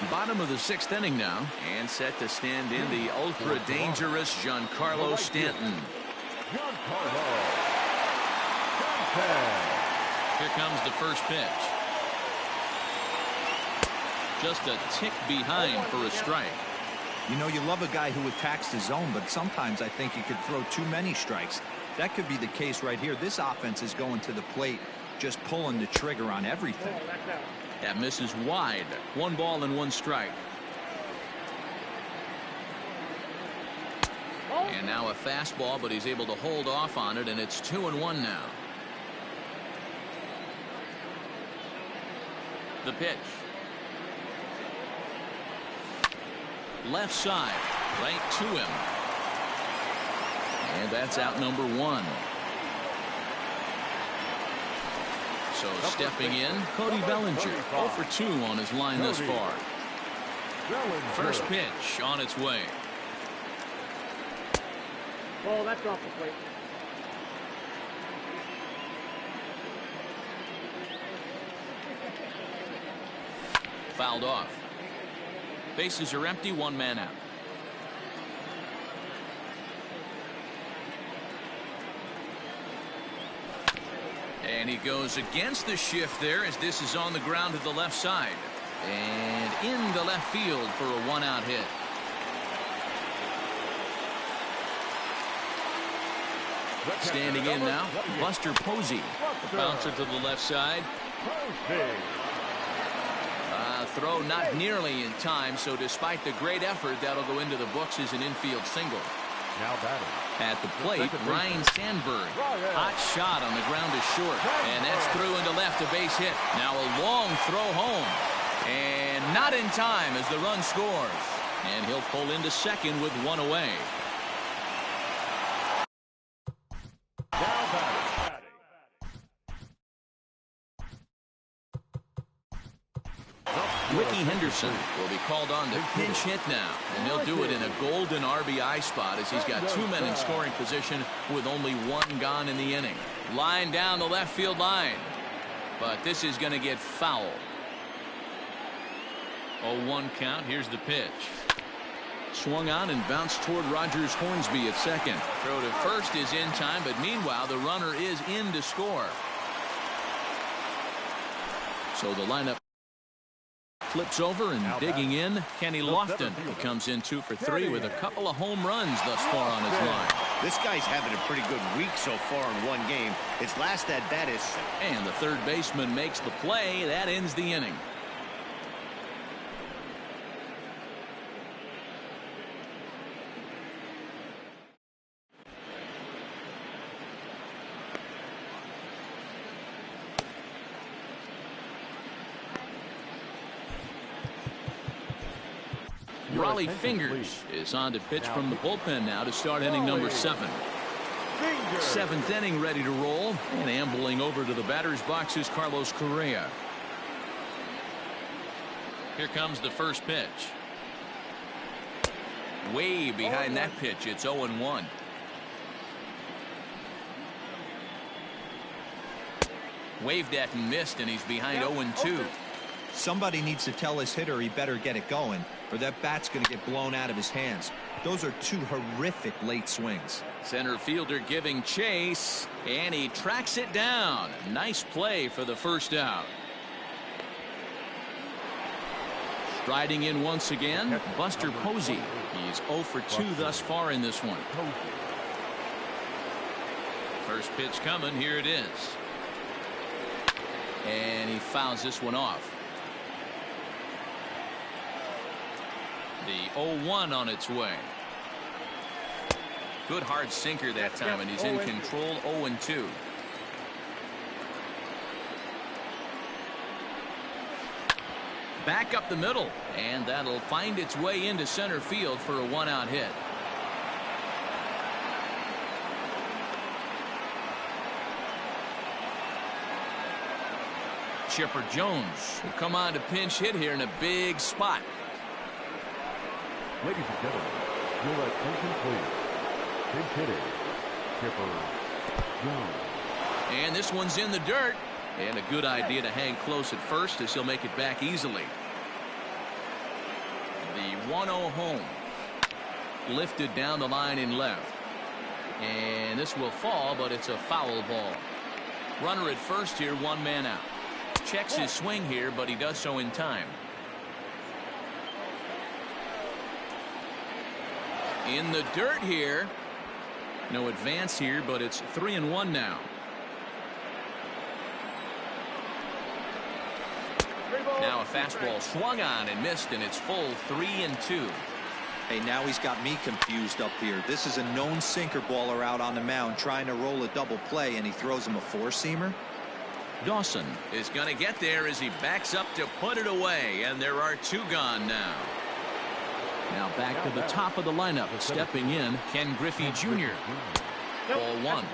Speaker 3: Bottom of the 6th inning now, and set to stand in the ultra-dangerous Giancarlo Stanton.
Speaker 6: Giancarlo Stanton.
Speaker 3: Here comes the first pitch. Just a tick behind for a strike.
Speaker 5: You know, you love a guy who attacks the zone, but sometimes I think you could throw too many strikes. That could be the case right here. This offense is going to the plate, just pulling the trigger on everything.
Speaker 3: That misses wide. 1 ball and 1 strike. And now a fastball, but he's able to hold off on it, and it's 2-1 now. The pitch. Left side, right to him. And that's out number 1. So stepping in, Cody Bellinger, 0 for 2 on his line thus far. First pitch on its way.
Speaker 2: Oh, that's off the plate.
Speaker 3: Fouled off. Bases are empty, 1 man out. And he goes against the shift there as this is on the ground to the left side. And in the left field for a 1-out hit. Standing in now, Buster Posey. The bouncer to the left side. Throw not nearly in time, so despite the great effort, that'll go into the books as an infield single.
Speaker 6: Now batting.
Speaker 3: At the plate, Ryan Sandberg. Hot shot on the ground is short, and that's through into left, a base hit. Now a long throw home, and not in time as the run scores. And he'll pull into second with 1 away. Ricky Henderson will be called on to pinch hit now, and he'll do it in a golden RBI spot as he's got 2 men in scoring position with only 1 gone in the inning. Line down the left field line, but this is going to get foul. 0-1 count. Here's the pitch. Swung on and bounced toward Rogers Hornsby at second. Throw to first is in time, but meanwhile the runner is in to score. So the lineup flips over and digging in, Kenny Lofton. He comes in 2 for 3 with a couple of home runs thus far on his line.
Speaker 4: This guy's having a pretty good week so far in 1 game. His last at bat is...
Speaker 3: And the third baseman makes the play. That ends the inning. Raleigh Fingers is on to pitch from the bullpen now to start inning number 7. 7th inning ready to roll, and ambling over to the batter's box is Carlos Correa. Here comes the first pitch. Way behind that pitch, it's 0-1. Waved at and missed, and he's behind 0-2.
Speaker 5: Somebody needs to tell his hitter he better get it going, or that bat's going to get blown out of his hands. Those are two horrific late swings.
Speaker 3: Center fielder giving chase, and he tracks it down. Nice play for the first out. Striding in once again, Buster Posey. He's 0 for 2 thus far in this one. First pitch coming. Here it is. And he fouls this one off. The 0-1 on its way. Good hard sinker that time, and he's in control. 0-2. Back up the middle, and that'll find its way into center field for a 1-out hit. Chipper Jones will come on to pinch hit here in a big spot.
Speaker 6: Ladies and gentlemen, your attention please. Pinch hitting, Chipper Jones.
Speaker 3: And this one's in the dirt. And a good idea to hang close at first as he'll make it back easily. The 1-0 home. Lifted down the line in left. And this will fall, but it's a foul ball. Runner at first here, 1 man out. Checks his swing here, but he does so in time. In the dirt here. No advance here, but it's 3-1 now. Now a fastball swung on and missed, and it's full 3-2.
Speaker 5: Hey, now he's got me confused up here. This is a known sinker baller out on the mound trying to roll a double play, and he throws him a 4-seamer.
Speaker 3: Dawson is going to get there as he backs up to put it away, and there are 2 gone now. Now back to the top of the lineup. Stepping in, Ken Griffey Jr. Ball 1.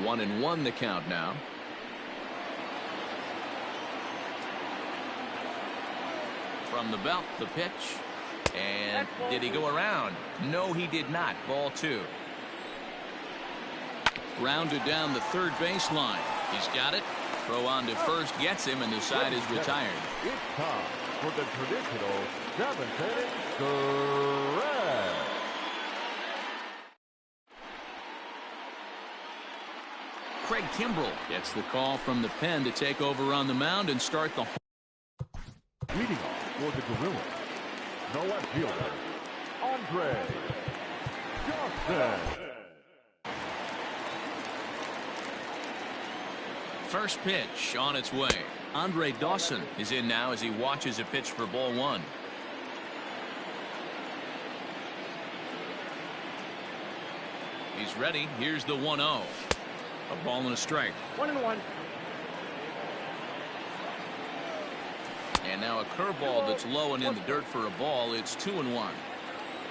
Speaker 3: One and 1 the count now. From the belt, the pitch. And did he go around? No, he did not. Ball 2. Grounded down the third baseline. He's got it. Throw on to first gets him, and the side is retired.
Speaker 6: It's time for the traditional 7th inning stretch.
Speaker 3: Craig Kimbrell gets the call from the pen to take over on the mound and start the.
Speaker 6: Leading off for the Gorillas, the left fielder, Andre Johnson.
Speaker 3: First pitch on its way. Andre Dawson is in now as he watches a pitch for ball 1. He's ready. Here's the 1-0. A ball and a strike.
Speaker 2: 1-1.
Speaker 3: And now a curveball that's low and in the dirt for a ball. It's 2-1.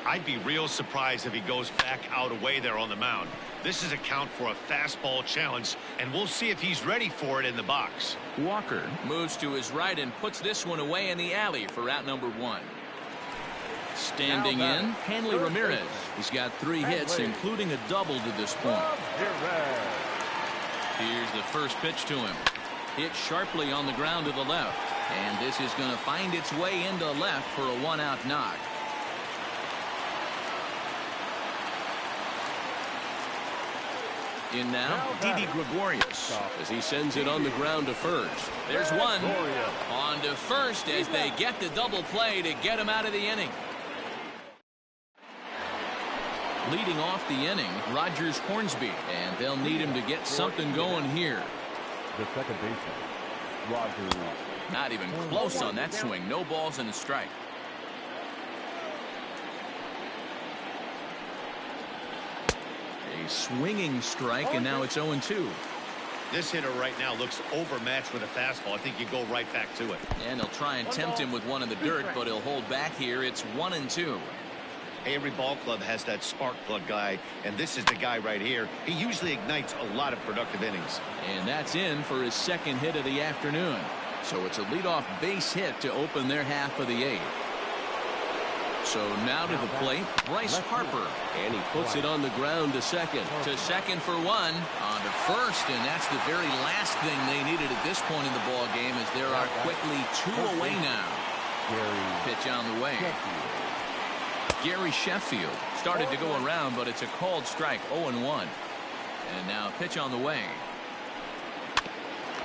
Speaker 4: I'd be real surprised if he goes back out away there on the mound. This is a count for a fastball challenge, and we'll see if he's ready for it in the box.
Speaker 3: Walker moves to his right and puts this one away in the alley for out number 1. Standing in, Hanley Ramirez. He's got 3 hits, including a double to this point. Here's the first pitch to him. Hit sharply on the ground to the left. And this is going to find its way into left for a 1-out knock. In now, Didi Gregorius as he sends it on the ground to first. There's one. On to first as they get the double play to get him out of the inning. Leading off the inning, Rogers Hornsby, and they'll need him to get something going here.
Speaker 6: The second baseman, Rogers.
Speaker 3: Not even close on that swing. No balls and a strike. A swinging strike, and now it's 0-2.
Speaker 4: This hitter right now looks overmatched with a fastball. I think you go right back to it.
Speaker 3: And he'll try and tempt him with one in the dirt, but he'll hold back here. It's 1-2.
Speaker 4: Hey, every ball club has that spark plug guy, and this is the guy right here. He usually ignites a lot of productive innings.
Speaker 3: And that's in for his second hit of the afternoon. So it's a leadoff base hit to open their half of the 8th. So now to the plate, Bryce Harper.
Speaker 7: And he puts it on the ground to second.
Speaker 3: To second for one. On to first, and that's the very last thing they needed at this point in the ball game, as there are quickly 2 away now. Pitch on the way. Gary Sheffield started to go around, but it's a called strike, 0-1. And now pitch on the way.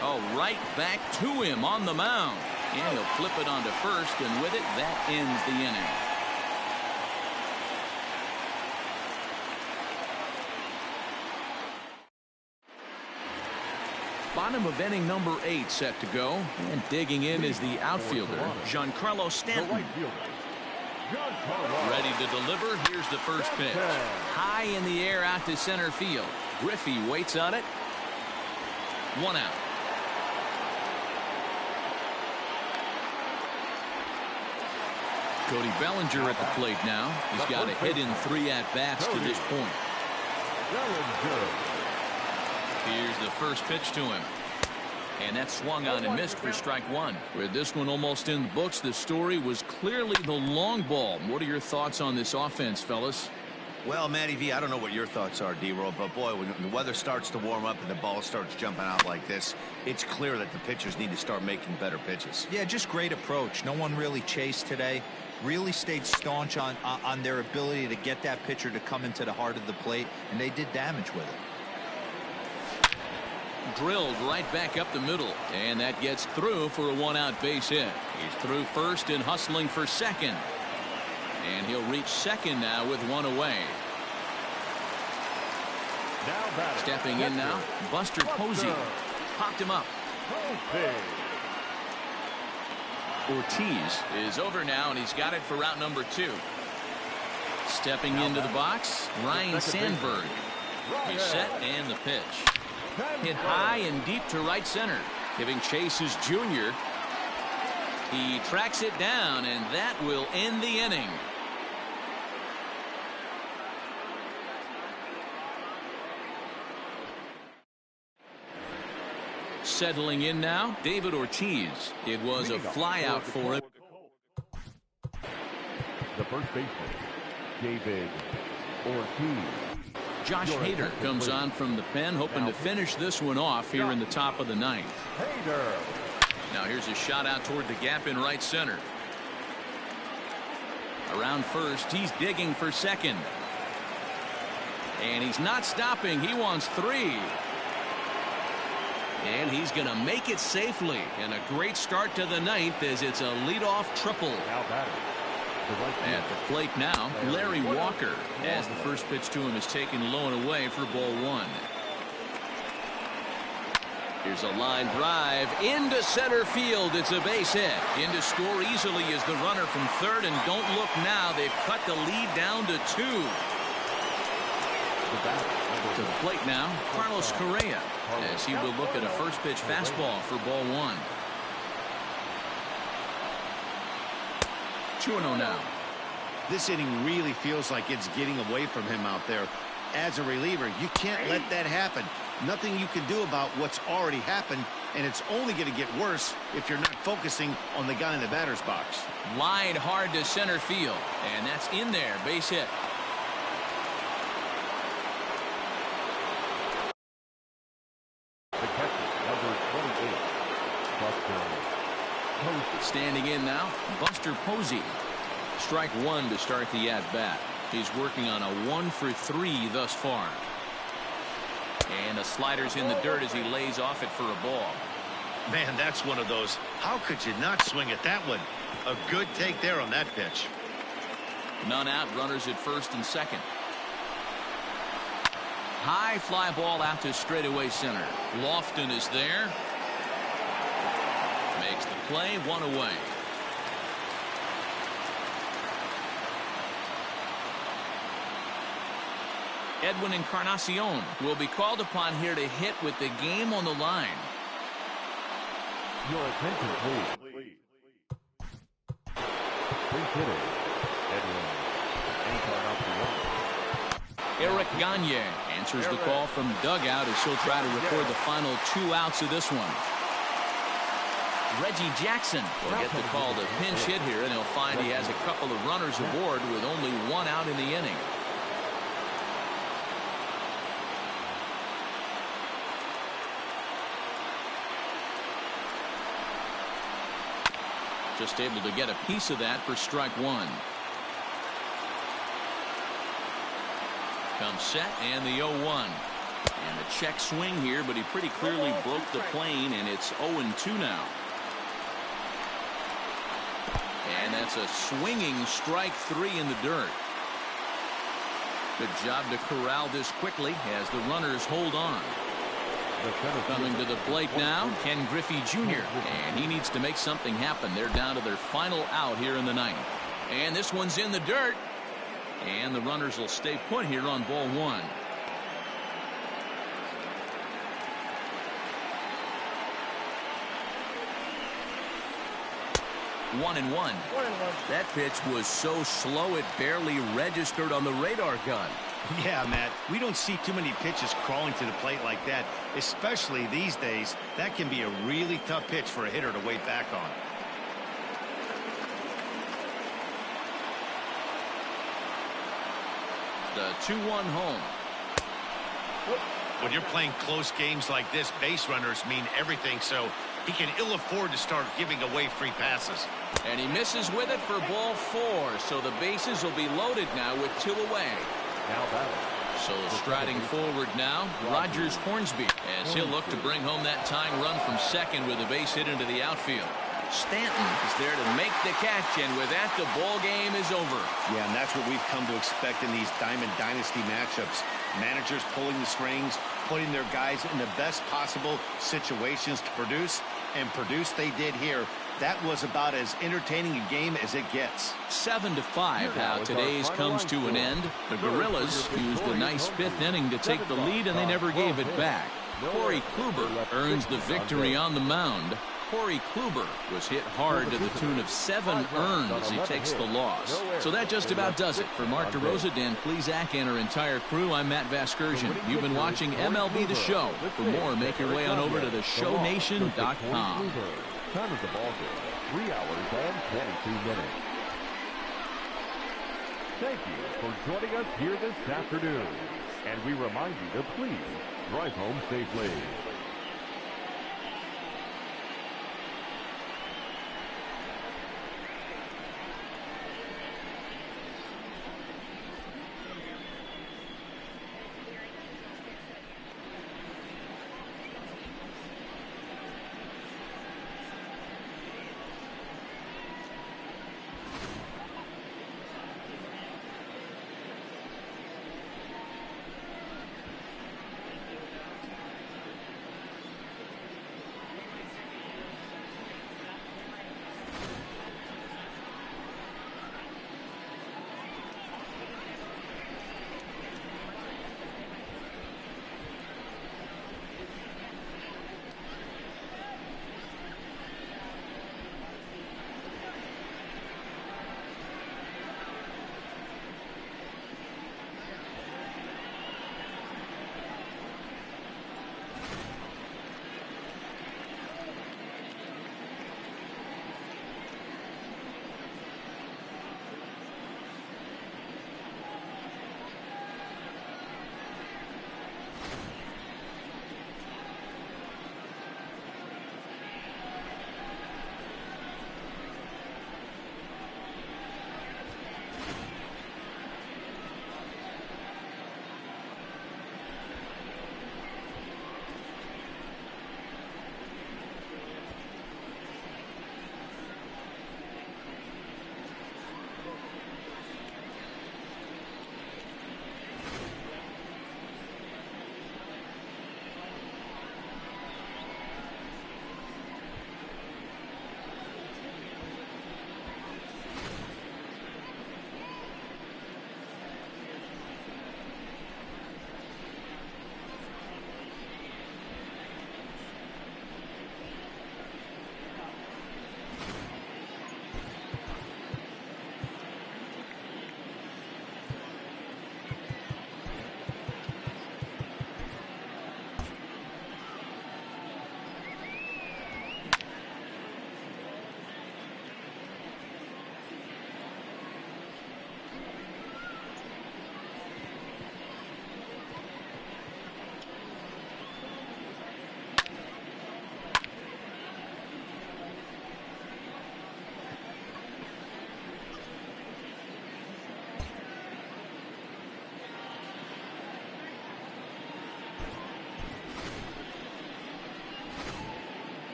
Speaker 3: Oh, right back to him on the mound. And he'll flip it onto first, and with it, that ends the inning. Bottom of inning number 8 set to go. And digging in is the outfielder, Giancarlo Stanton. Ready to deliver. Here's the first pitch. High in the air out to center field. Griffey waits on it. 1 out. Cody Bellinger at the plate now. He's got a hit in 3 at-bats to this point. Here's the first pitch to him. And that swung on and missed for strike 1. With this one almost in the books, the story was clearly the long ball. What are your thoughts on this offense, fellas?
Speaker 4: Well, Matty V, I don't know what your thoughts are, D-Roll, but boy, when the weather starts to warm up and the ball starts jumping out like this, it's clear that the pitchers need to start making better pitches.
Speaker 5: Yeah, just great approach. No one really chased today. Really stayed staunch on their ability to get that pitcher to come into the heart of the plate, and they did damage with it.
Speaker 3: Drilled right back up the middle, and that gets through for a 1-out base hit. He's through first and hustling for second, and he'll reach second now with 1 away. Stepping in now, Buster Posey. Popped him up. Ortiz is over now, and he's got it for route number 2. Stepping into the box, Ryan Sandberg. He's set, and the pitch. Hit high and deep to right center. Giving chase is Junior. He tracks it down, and that will end the inning. Settling in now, David Ortiz. It was a flyout for him.
Speaker 6: The first baseman, David Ortiz.
Speaker 3: Josh Hader comes on from the pen, hoping to finish this one off here in the top of the 9th. Now here's a shot out toward the gap in right center. Around first, he's digging for second. And he's not stopping. He wants 3. And he's going to make it safely. And a great start to the 9th as it's a leadoff triple. At the plate now, Larry Walker, as the first pitch to him is taken low and away for ball 1. Here's a line drive into center field. It's a base hit. In to score easily is the runner from third, and don't look now. They've cut the lead down to 2. To the plate now, Carlos Correa, as he will look at a first pitch fastball for ball 1. 2-0 now.
Speaker 4: This inning really feels like it's getting away from him out there. As a reliever, you can't let that happen. Nothing you can do about what's already happened, and it's only going to get worse if you're not focusing on the guy in the batter's box.
Speaker 3: Line hard to center field, and that's in there. Base hit.
Speaker 6: The catcher, number 28, Buster.
Speaker 3: Standing in now, Buster Posey. Strike 1 to start the at-bat. He's working on a 1 for 3 thus far. And the slider's in the dirt as he lays off it for a ball.
Speaker 4: Man, that's one of those. How could you not swing at that one? A good take there on that pitch.
Speaker 3: None out, runners at first and second. High fly ball out to straightaway center. Lofton is there. Makes the play, 1 away. Edwin Encarnacion will be called upon here to hit with the game on the line.
Speaker 6: Your attention, please. Base hitter, Edwin Encarnacion.
Speaker 3: Eric Gagne answers the call from the dugout as he'll try to record the final 2 outs of this one. Reggie Jackson will get the call to pinch hit here, and he'll find he has a couple of runners aboard with only one out in the inning. Just able to get a piece of that for strike one. Comes set and the 0-1. And a check swing here, but he pretty clearly broke the plane, and it's 0-2 now. And that's a swinging strike three in the dirt. Good job to corral this quickly as the runners hold on. Coming to the plate now, Ken Griffey Jr. And he needs to make something happen. They're down to their final out here in the ninth. And this one's in the dirt. And the runners will stay put here on ball one. One and one. That pitch was so slow it barely registered on the radar gun.
Speaker 4: Yeah, Matt, we don't see too many pitches crawling to the plate like that, especially these days. That can be a really tough pitch for a hitter to wait back on.
Speaker 3: The 2-1 home.
Speaker 4: When you're playing close games like this, base runners mean everything, so he can ill afford to start giving away free passes.
Speaker 3: And he misses with it for ball four, so the bases will be loaded now with two away. So striding forward now, Rogers Hornsby, as he'll look to bring home that tying run from second with a base hit into the outfield. Stanton is there to make the catch, and with that, the ball game is over.
Speaker 4: Yeah, and that's what we've come to expect in these Diamond Dynasty matchups. Managers pulling the strings, putting their guys in the best possible situations to produce, and produce they did here. That was about as entertaining a game as it gets.
Speaker 3: 7-5, how today's comes to an end. The Gorillas used a nice fifth inning to take the lead, and they never gave it back. Corey Kluber earns the victory on the mound. Corey Kluber was hit hard to the tune of 7 earned as he takes the loss. So that just about does it. For Mark DeRosa, Dan Plesac, and our entire crew, I'm Matt Vasgersian. You've been watching MLB The Show. For more, make your way on over to theshownation.com.
Speaker 6: Time of the ball game, 3 hours and 22 minutes. Thank you for joining us here this afternoon. And we remind you to please drive home safely.